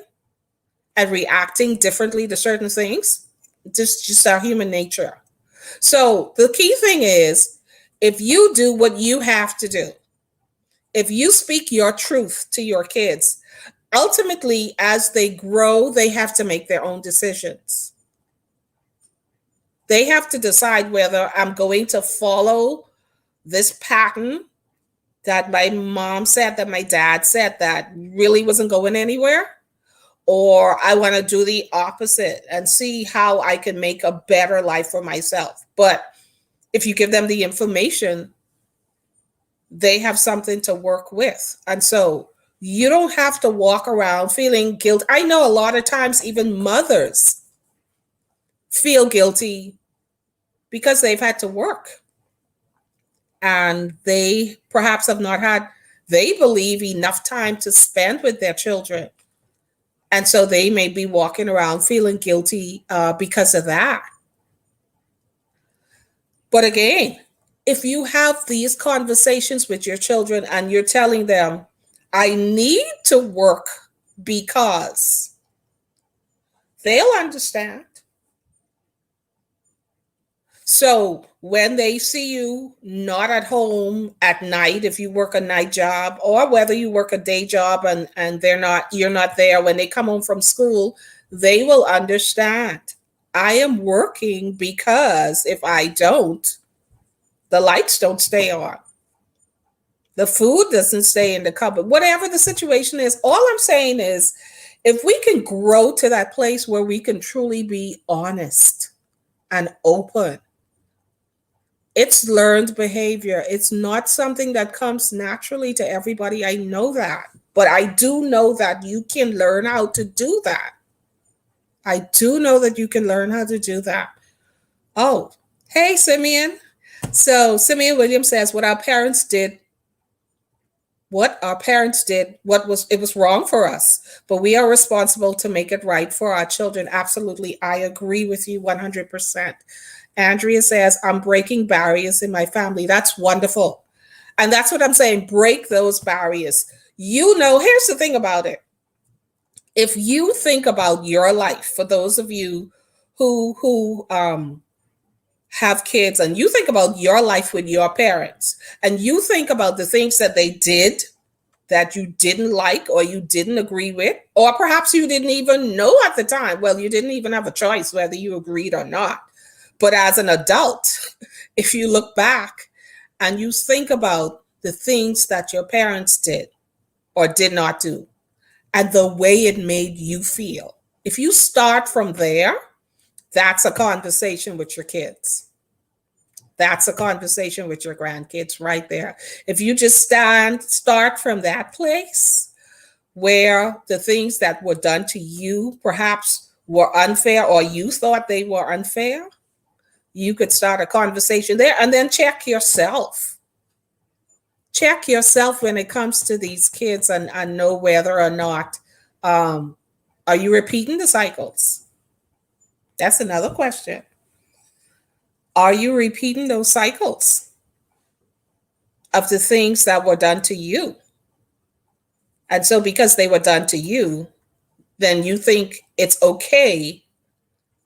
and reacting differently to certain things. Just our human nature. So the key thing is, if you do what you have to do, if you speak your truth to your kids, ultimately, as they grow, they have to make their own decisions. They have to decide whether I'm going to follow this pattern that my mom said, that my dad said, that really wasn't going anywhere, or I want to do the opposite and see how I can make a better life for myself. But if you give them the information, they have something to work with. And so you don't have to walk around feeling guilt. I know a lot of times even mothers feel guilty because they've had to work and they perhaps have not had, they believe, enough time to spend with their children. And so they may be walking around feeling guilty because of that. But again, if you have these conversations with your children and you're telling them, I need to work because, they'll understand. So when they see you not at home at night, if you work a night job, or whether you work a day job and you're not there when they come home from school, they will understand. I am working because if I don't, the lights don't stay on. The food doesn't stay in the cupboard. Whatever the situation is, all I'm saying is, if we can grow to that place where we can truly be honest and open, it's learned behavior. It's not something that comes naturally to everybody. I know that. But I do know that you can learn how to do that. I do know that you can learn how to do that. Oh, hey, Simeon. So Simeon Williams says, what our parents did, it was wrong for us, but we are responsible to make it right for our children. Absolutely. I agree with you 100%. Andrea says, I'm breaking barriers in my family. That's wonderful. And that's what I'm saying. Break those barriers. Here's the thing about it. If you think about your life, for those of you who have kids, and you think about your life with your parents, and you think about the things that they did that you didn't like or you didn't agree with, or perhaps you didn't even know at the time. Well, you didn't even have a choice whether you agreed or not. But as an adult, if you look back and you think about the things that your parents did or did not do and the way it made you feel, if you start from there, that's a conversation with your kids. That's a conversation with your grandkids right there. If you just start from that place where the things that were done to you perhaps were unfair, or you thought they were unfair, you could start a conversation there, and then check yourself. Check yourself when it comes to these kids and know whether or not are you repeating the cycles? That's another question. Are you repeating those cycles of the things that were done to you? And so because they were done to you, then you think it's okay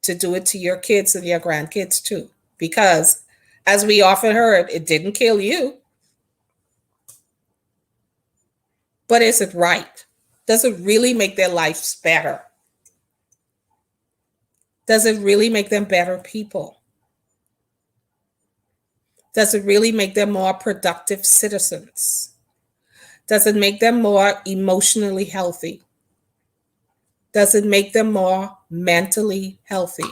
to do it to your kids and your grandkids too. Because as we often heard, it didn't kill you. But is it right? Does it really make their lives better? Does it really make them better people? Does it really make them more productive citizens? Does it make them more emotionally healthy? Does it make them more mentally healthy?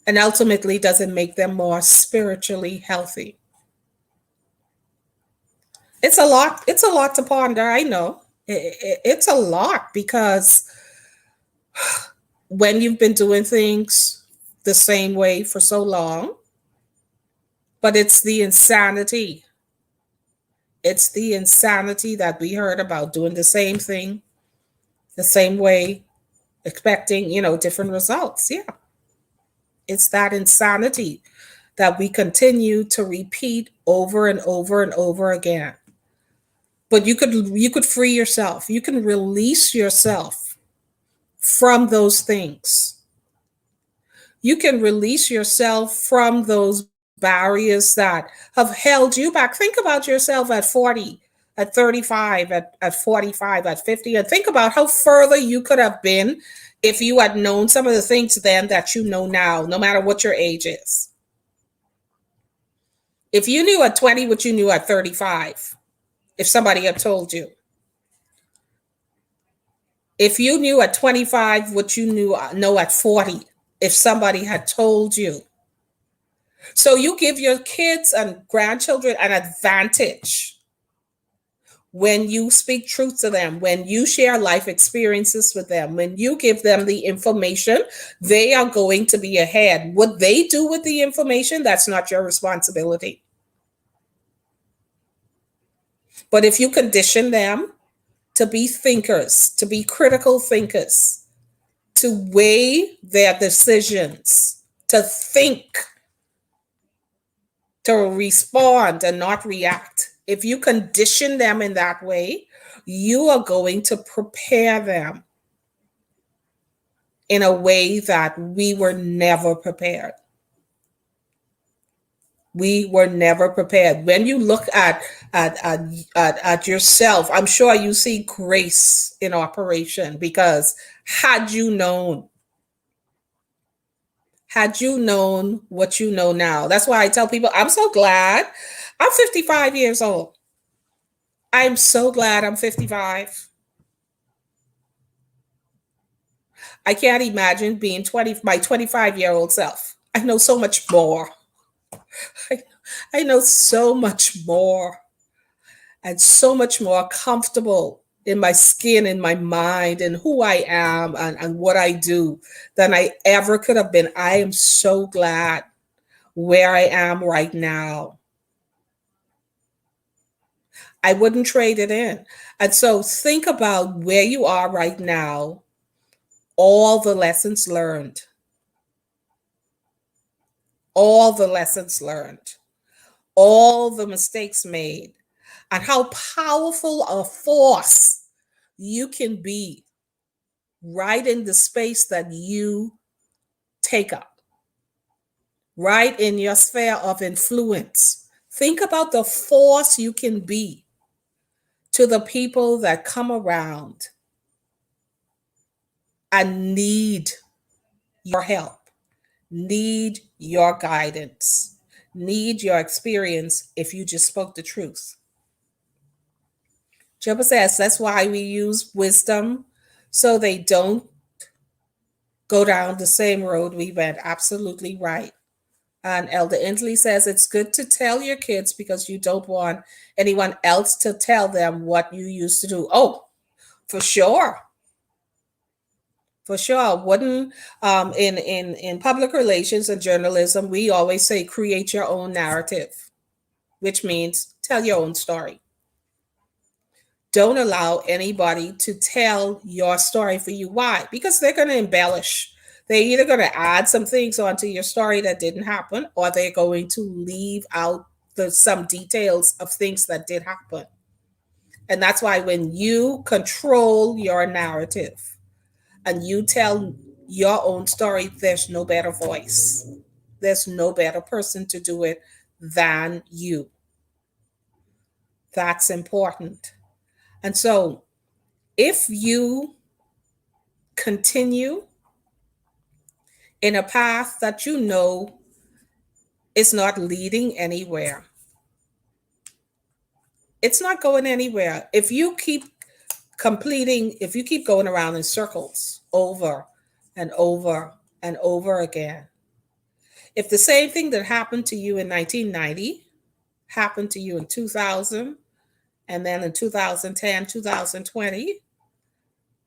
And ultimately, does it make them more spiritually healthy? It's a lot to ponder. I know it's a lot because when you've been doing things the same way for so long, but it's the insanity. It's the insanity that we heard about doing the same thing the same way, expecting, different results. Yeah. It's that insanity that we continue to repeat over and over and over again. But you could free yourself. You can release yourself from those things. You can release yourself from those barriers that have held you back. Think about yourself at 40, at 35, at 45, at 50, and think about how further you could have been if you had known some of the things then that you know now, no matter what your age is. If you knew at 20 what you knew at 35, if somebody had told you, if you knew at 25 what you know at 40, if somebody had told you. So you give your kids and grandchildren an advantage when you speak truth to them, when you share life experiences with them, when you give them the information, they are going to be ahead. What they do with the information, that's not your responsibility. But if you condition them to be thinkers, to be critical thinkers, to weigh their decisions, to think, to respond and not react. If you condition them in that way, you are going to prepare them in a way that we were never prepared. We were never prepared. When you look at yourself, I'm sure you see grace in operation because had you known what you know now. That's why I tell people I'm so glad I'm 55 years old. I'm so glad I'm 55. I can't imagine being my 25-year-old self. I know so much more. I, I know so much more and so much more comfortable in my skin, in my mind, and who I am and what I do than I ever could have been. I am so glad where I am right now. I wouldn't trade it in. And so think about where you are right now, all the lessons learned, all the lessons learned, all the mistakes made, and how powerful a force you can be right in the space that you take up, right in your sphere of influence. Think about the force you can be to the people that come around and need your help, need your guidance, need your experience if you just spoke the truth. Jobba says that's why we use wisdom so they don't go down the same road we went. Absolutely right. And Elder Inslee says it's good to tell your kids because you don't want anyone else to tell them what you used to do. Oh, for sure. For sure. Wouldn't in public relations and journalism, we always say create your own narrative, which means tell your own story. Don't allow anybody to tell your story for you. Why? Because they're going to embellish. They're either going to add some things onto your story that didn't happen, or they're going to leave out some details of things that did happen. And that's why when you control your narrative and you tell your own story, there's no better voice. There's no better person to do it than you. That's important. And so if you continue in a path that you know It's not leading anywhere. It's not going anywhere. If you keep going around in circles over and over and over again, if the same thing that happened to you in 1990 happened to you in 2000, and then in 2010, 2020,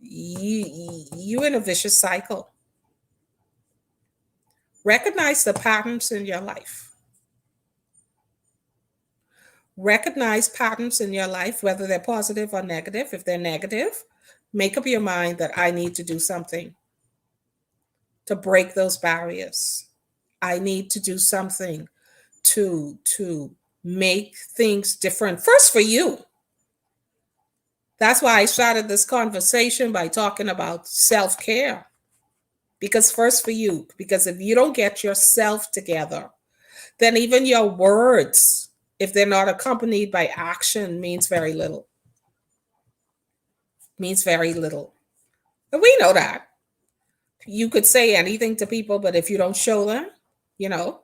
you're in a vicious cycle. Recognize the patterns in your life. Recognize patterns in your life, whether they're positive or negative. If they're negative, make up your mind that I need to do something to break those barriers. I need to do something to make things different. First for you. That's why I started this conversation by talking about self-care. Because first for you, because if you don't get yourself together, then even your words, if they're not accompanied by action, means very little. Means very little. And we know that. You could say anything to people, but if you don't show them, you know,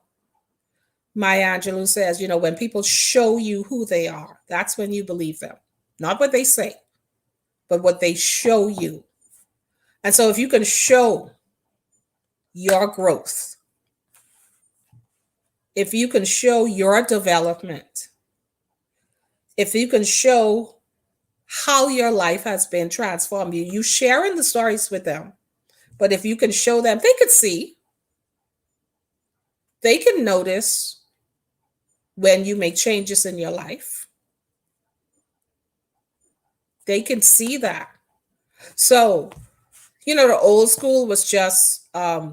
Maya Angelou says, when people show you who they are, that's when you believe them. Not what they say, but what they show you. And so if you can show your growth, if you can show your development, if you can show how your life has been transformed, you sharing the stories with them, but if you can show them, they could see, they can notice when you make changes in your life. They can see that. So, the old school was just,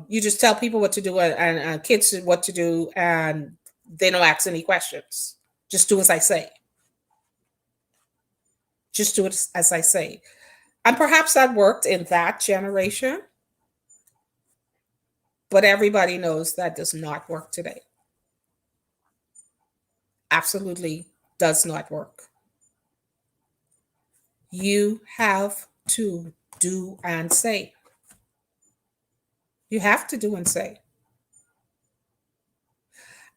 you just tell people what to do and kids what to do, and they don't ask any questions. Just do as I say. Just do it as I say. And perhaps that worked in that generation, but everybody knows that does not work today. Absolutely does not work. You have to do and say. You have to do and say.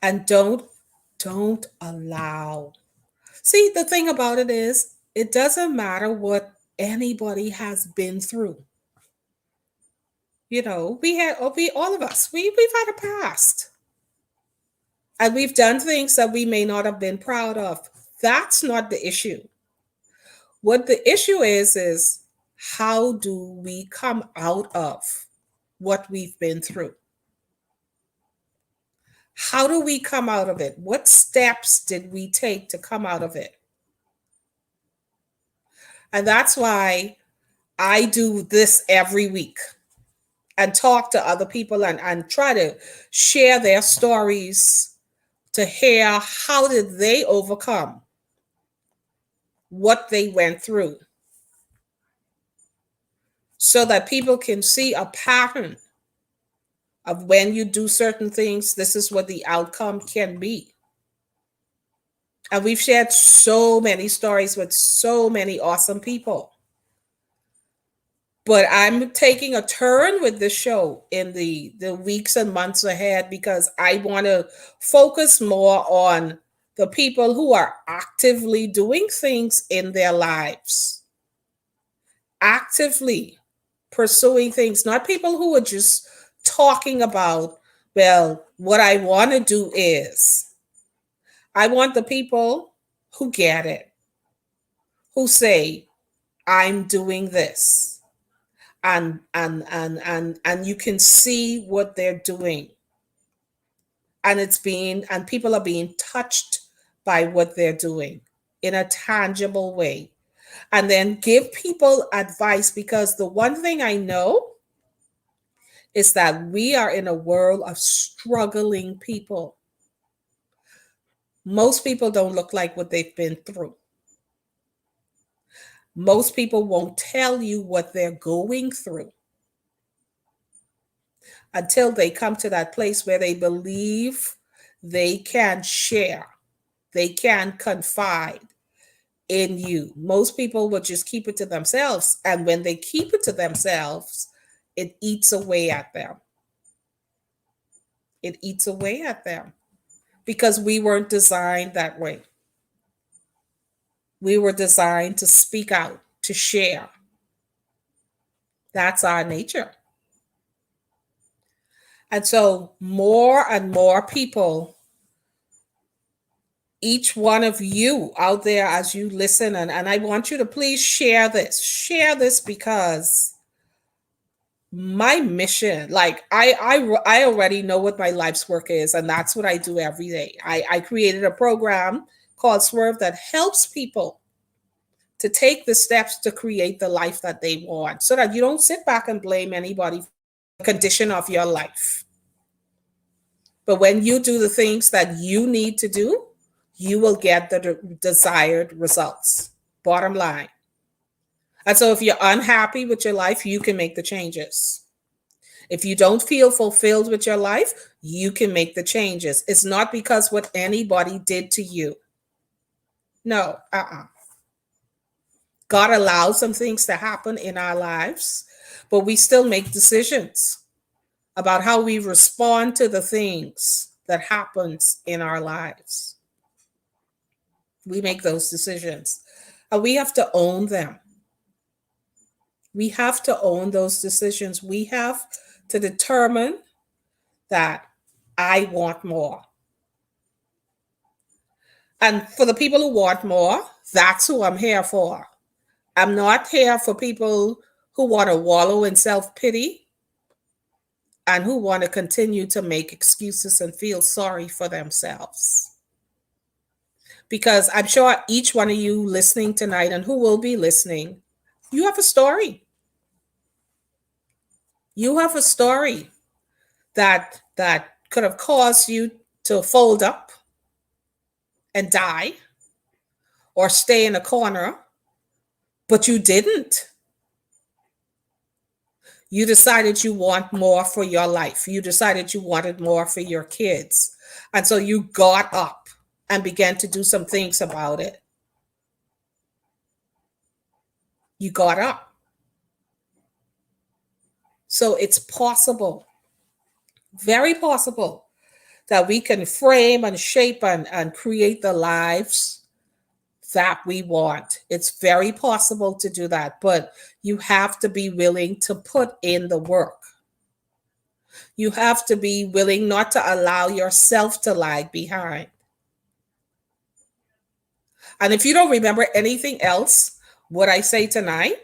And don't allow. See, the thing about it is, it doesn't matter what anybody has been through. All of us, we've had a past. And we've done things that we may not have been proud of. That's not the issue. What the issue is how do we come out of what we've been through? How do we come out of it? What steps did we take to come out of it? And that's why I do this every week and talk to other people and try to share their stories to hear how did they overcome what they went through, so that people can see a pattern of when you do certain things, this is what the outcome can be. And we've shared so many stories with so many awesome people. But I'm taking a turn with this show in the weeks and months ahead, because I want to focus more on the people who are actively doing things in their lives, actively pursuing things, not people who are just talking about, well, what I want to do is. I want the people who get it, who say, I'm doing this. And you can see what they're doing. And people are being touched by what they're doing in a tangible way. And then give people advice, because the one thing I know is that we are in a world of struggling people. Most people don't look like what they've been through. Most people won't tell you what they're going through until they come to that place where they believe they can share, they can confide in you. Most people will just keep it to themselves. And when they keep it to themselves, it eats away at them. It eats away at them. because we weren't designed that way. We were designed to speak out, to share. That's our nature. And so, more and more people, each one of you out there as you listen, and I want you to please share this. Share this because my mission, like I already know what my life's work is, and that's what I do every day. I created a program called Swerve that helps people to take the steps to create the life that they want so that you don't sit back and blame anybody for the condition of your life. But when you do the things that you need to do, you will get the desired results. Bottom line. And so if you're unhappy with your life, you can make the changes. If you don't feel fulfilled with your life, you can make the changes. It's not because what anybody did to you. No, God allows some things to happen in our lives, but we still make decisions about how we respond to the things that happens in our lives. We make those decisions, and we have to own them. We have to own those decisions. We have to determine that I want more. And for the people who want more, that's who I'm here for. I'm not here for people who want to wallow in self pity and who want to continue to make excuses and feel sorry for themselves. Because I'm sure each one of you listening tonight and who will be listening, you have a story. You have a story that could have caused you to fold up and die or stay in a corner, but you didn't. You decided you want more for your life. You decided you wanted more for your kids. And so you got up and began to do some things about it. You got up. So it's possible, very possible, that we can frame and shape and create the lives that we want. It's very possible to do that, but you have to be willing to put in the work. You have to be willing not to allow yourself to lag behind. And if you don't remember anything else, what I say tonight,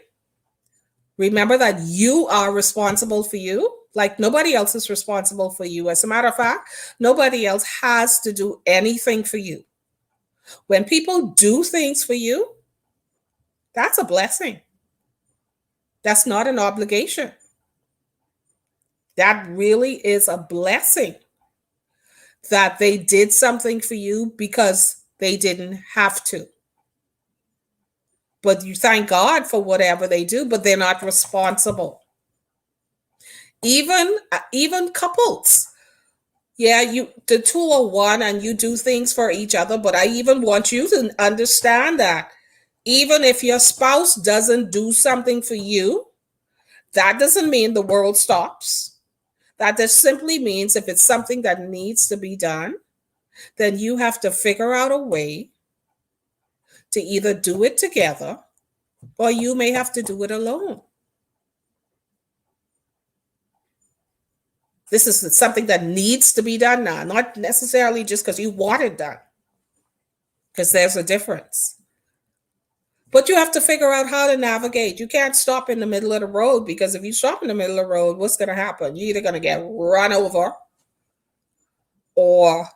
remember that you are responsible for you. Like nobody else is responsible for you. As a matter of fact, nobody else has to do anything for you. When people do things for you, that's a blessing. That's not an obligation. That really is a blessing that they did something for you because they didn't have to. But you thank God for whatever they do, but they're not responsible. Even couples. Yeah, the two are one and you do things for each other, but I even want you to understand that even if your spouse doesn't do something for you, that doesn't mean the world stops. That just simply means if it's something that needs to be done, then you have to figure out a way to either do it together or you may have to do it alone. This is something that needs to be done now, not necessarily just because you want it done, because there's a difference. But you have to figure out how to navigate. You can't stop in the middle of the road, because if you stop in the middle of the road, what's going to happen? You're either going to get run over, or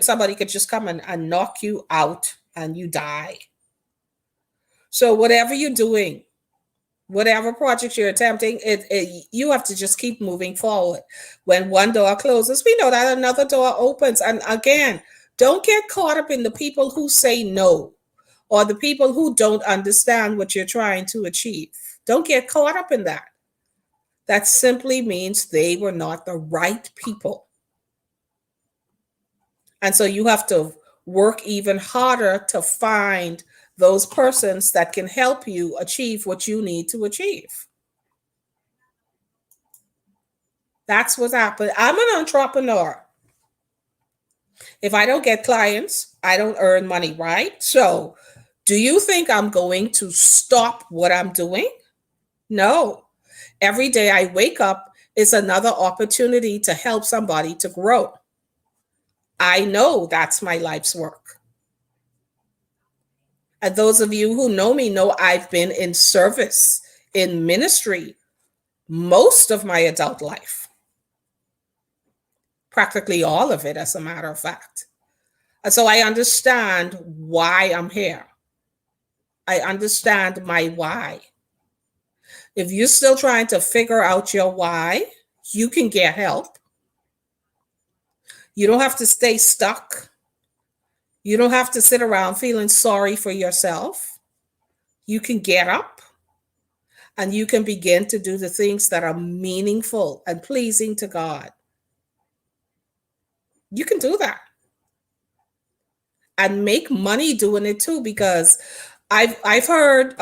somebody could just come and knock you out and you die. So whatever you're doing, whatever project you're attempting, you have to just keep moving forward. When one door closes, we know that another door opens. And again, don't get caught up in the people who say no or the people who don't understand what you're trying to achieve. Don't get caught up in that. That simply means they were not the right people. And so you have to work even harder to find those persons that can help you achieve what you need to achieve. That's what's happened. I'm an entrepreneur. If I don't get clients, I don't earn money, right? So, do you think I'm going to stop what I'm doing? No. Every day I wake up is another opportunity to help somebody to grow. I know that's my life's work. And those of you who know me know I've been in service, in ministry, most of my adult life, practically all of it, as a matter of fact. And so I understand why I'm here. I understand my why. If you're still trying to figure out your why, you can get help. You don't have to stay stuck. You don't have to sit around feeling sorry for yourself. You can get up and you can begin to do the things that are meaningful and pleasing to God. You can do that and make money doing it too, because I've heard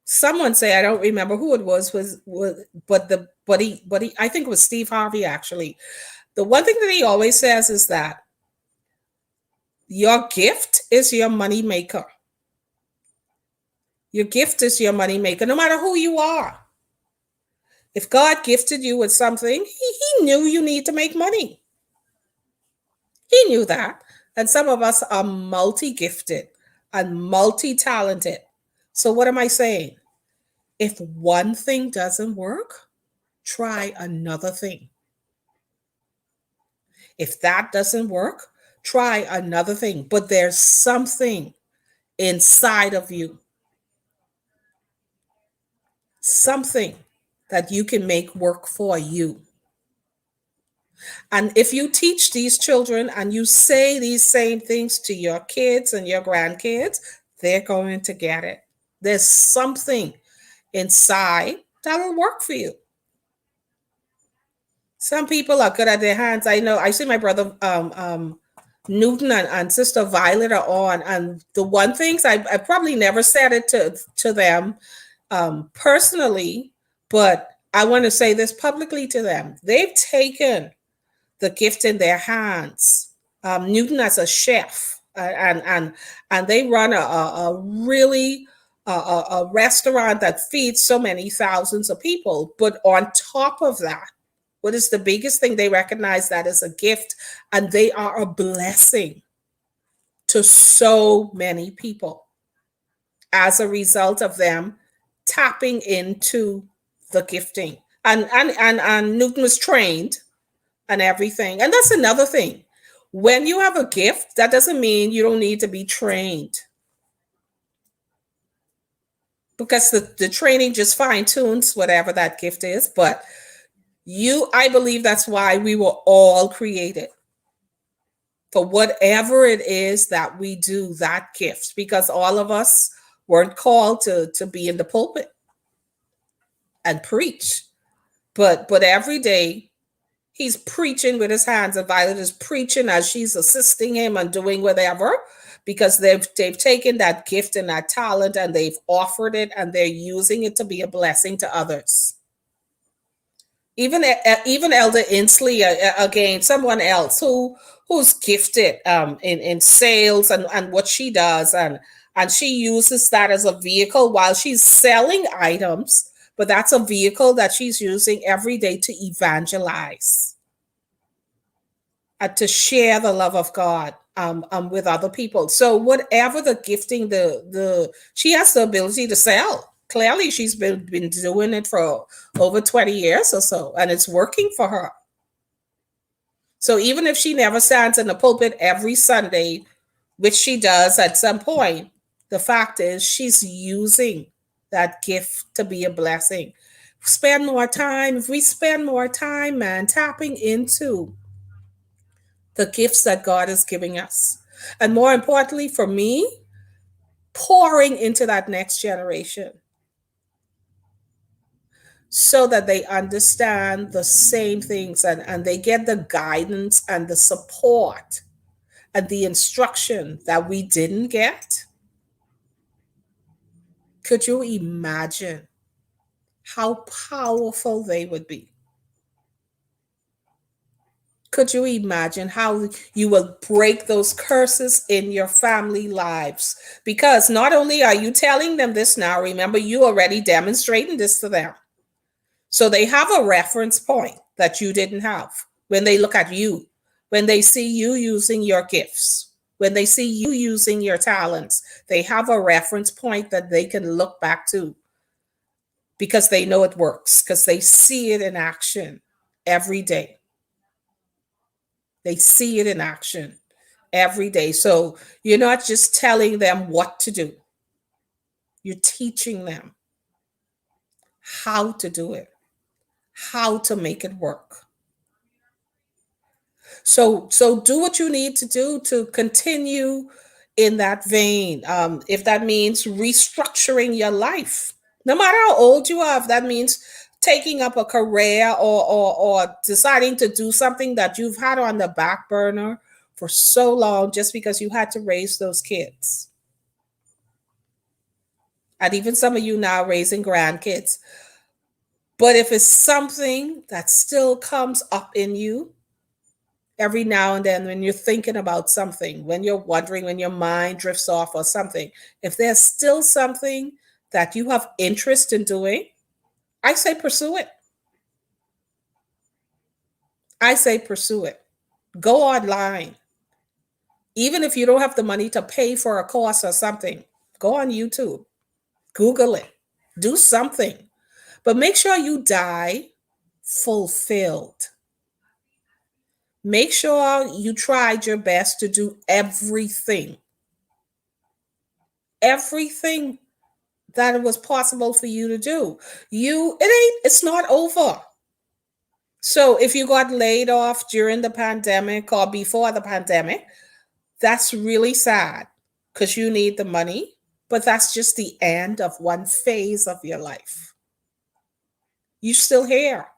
someone say, I don't remember who it was but he I think it was Steve Harvey actually. The one thing that he always says is that your gift is your money maker. Your gift is your money maker, no matter who you are. If God gifted you with something, he knew you need to make money. He knew that. And some of us are multi gifted and multi talented. So, what am I saying? If one thing doesn't work, try another thing. If that doesn't work, try another thing. But there's something inside of you, something that you can make work for you. And if you teach these children and you say these same things to your kids and your grandkids, they're going to get it. There's something inside that'll work for you. Some people are good at their hands. I know. I see my brother Newton and Sister Violet are on, and the one things I probably never said it to them personally, but I want to say this publicly to them. They've taken the gift in their hands. Newton as a chef, and they run a really a restaurant that feeds so many thousands of people. But on top of that, what is the biggest thing? They recognize that as a gift, and they are a blessing to so many people as a result of them tapping into the gifting. And Newton was trained and everything. And that's another thing. When you have a gift, that doesn't mean you don't need to be trained, because the training just fine tunes whatever that gift is. But I believe that's why we were all created, for whatever it is that we do, that gift, because all of us weren't called to be in the pulpit and preach. But every day he's preaching with his hands, and Violet is preaching as she's assisting him and doing whatever, because they've taken that gift and that talent and they've offered it and they're using it to be a blessing to others. Even Elder Inslee, again, someone else who's gifted in sales and what she does, and she uses that as a vehicle while she's selling items, but that's a vehicle that she's using every day to evangelize and to share the love of God with other people. So whatever the gifting, the she has the ability to sell. Clearly, she's been doing it for over 20 years or so, and it's working for her. So even if she never stands in the pulpit every Sunday, which she does at some point, the fact is she's using that gift to be a blessing. Spend more time. If we spend more time, man, tapping into the gifts that God is giving us. And more importantly, for me, pouring into that next generation so that they understand the same things, and they get the guidance and the support and the instruction that we didn't get. Could you imagine how powerful they would be? Could you imagine how you will break those curses in your family lives? Because not only are you telling them this now, remember, you already demonstrating this to them. So they have a reference point that you didn't have when they look at you, when they see you using your gifts, when they see you using your talents, they have a reference point that they can look back to because they know it works, because they see it in action every day. They see it in action every day. So you're not just telling them what to do, you're teaching them how to do it, how to make it work. So do what you need to do to continue in that vein. If that means restructuring your life, no matter how old you are, if that means taking up a career or deciding to do something that you've had on the back burner for so long just because you had to raise those kids. And even some of you now raising grandkids. But if it's something that still comes up in you, every now and then when you're thinking about something, when you're wondering, when your mind drifts off or something, if there's still something that you have interest in doing, I say pursue it. I say pursue it. Go online. Even if you don't have the money to pay for a course or something, go on YouTube, Google it, do something. But make sure you die fulfilled. Make sure you tried your best to do everything. Everything that it was possible for you to do. It's not over. So if you got laid off during the pandemic or before the pandemic, that's really sad because you need the money, but that's just the end of one phase of your life. You're still here,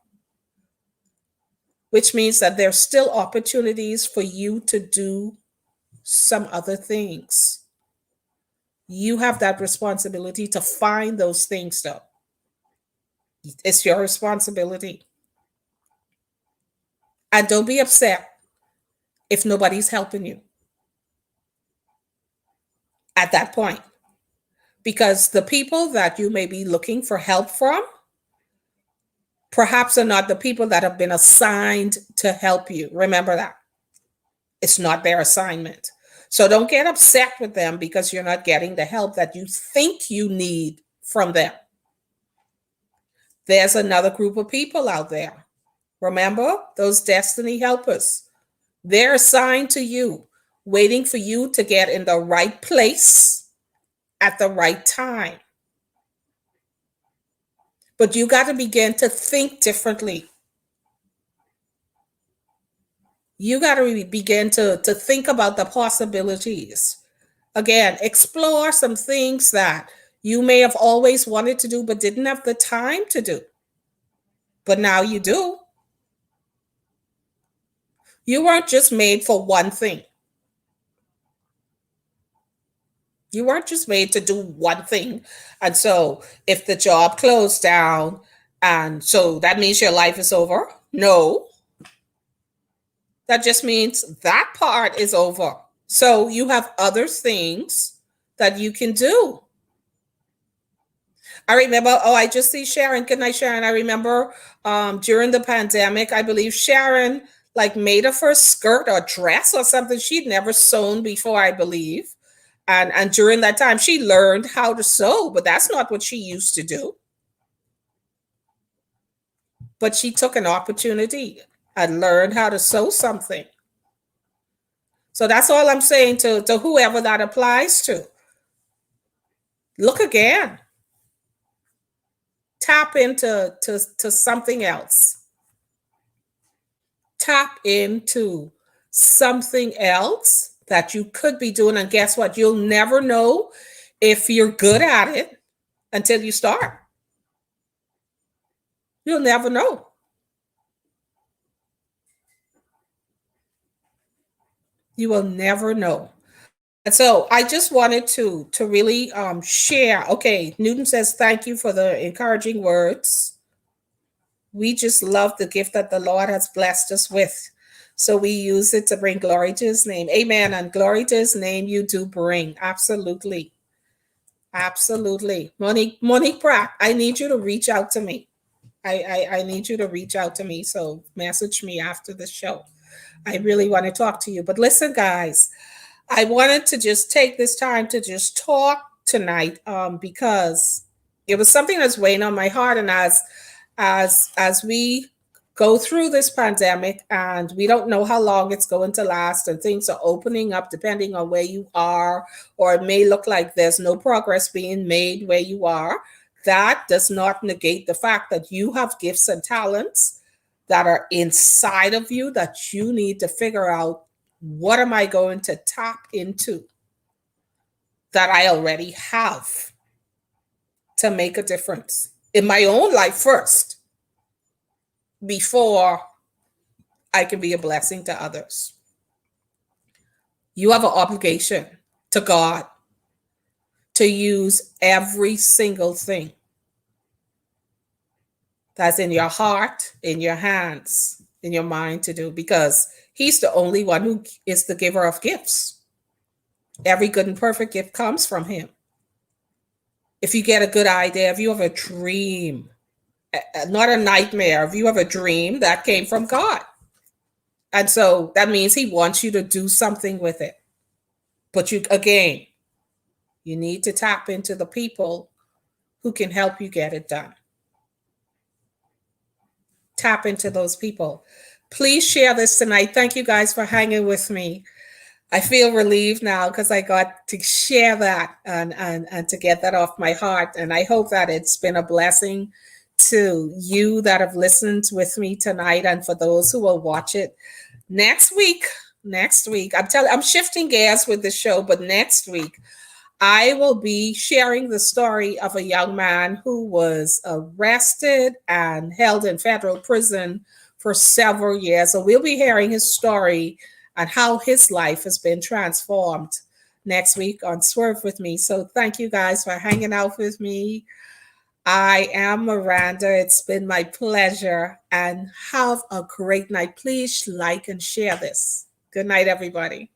which means that there's still opportunities for you to do some other things. You have that responsibility to find those things, though. It's your responsibility. And don't be upset if nobody's helping you at that point. Because the people that you may be looking for help from perhaps are not the people that have been assigned to help you. Remember that. It's not their assignment. So don't get upset with them because you're not getting the help that you think you need from them. There's another group of people out there. Remember, those destiny helpers. They're assigned to you, waiting for you to get in the right place at the right time. But you got to begin to think differently. You got to begin to think about the possibilities. Again, explore some things that you may have always wanted to do but didn't have the time to do. But now you do. You weren't just made for one thing. You weren't just made to do one thing. And so if the job closed down, and so that means your life is over? No. That just means that part is over. So you have other things that you can do. I remember, I just see Sharon. Good night, Sharon. I remember during the pandemic, I believe Sharon like made her first skirt or dress or something she'd never sewn before, I believe. And during that time, she learned how to sew, but that's not what she used to do. But she took an opportunity and learned how to sew something. So that's all I'm saying to whoever that applies to. Look again. Tap into something else. Tap into something else that you could be doing. And guess what? You'll never know if you're good at it until you start. You'll never know. You will never know. And so I just wanted to really share. Okay, Newton says, thank you for the encouraging words. We just love the gift that the Lord has blessed us with. So we use it to bring glory to his name. Amen. And glory to his name you do bring. Absolutely. Absolutely. Monique Pratt, I need you to reach out to me. I need you to reach out to me. So message me after the show. I really want to talk to you. But listen, guys, I wanted to just take this time to just talk tonight because it was something that's weighing on my heart. And as we go through this pandemic, and we don't know how long it's going to last, and things are opening up depending on where you are, or it may look like there's no progress being made where you are. That does not negate the fact that you have gifts and talents that are inside of you that you need to figure out, what am I going to tap into that I already have to make a difference in my own life first before I can be a blessing to others. You have an obligation to God to use every single thing that's in your heart, in your hands, in your mind to do, because he's the only one who is the giver of gifts. Every good and perfect gift comes from him. If you get a good idea, if you have a dream, not a nightmare, if you have a dream, that came from God. And so that means he wants you to do something with it. But you need to tap into the people who can help you get it done. Tap into those people. Please share this tonight. Thank you guys for hanging with me. I feel relieved now because I got to share that and to get that off my heart. And I hope that it's been a blessing to you that have listened with me tonight, and for those who will watch it next week. I'm shifting gears with the show, but next week I will be sharing the story of a young man who was arrested and held in federal prison for several years. So we'll be hearing his story and how his life has been transformed next week on Swerve With Me. So thank you guys for hanging out with me. I am Miranda. It's been my pleasure, and have a great night. Please like and share this. Good night, everybody.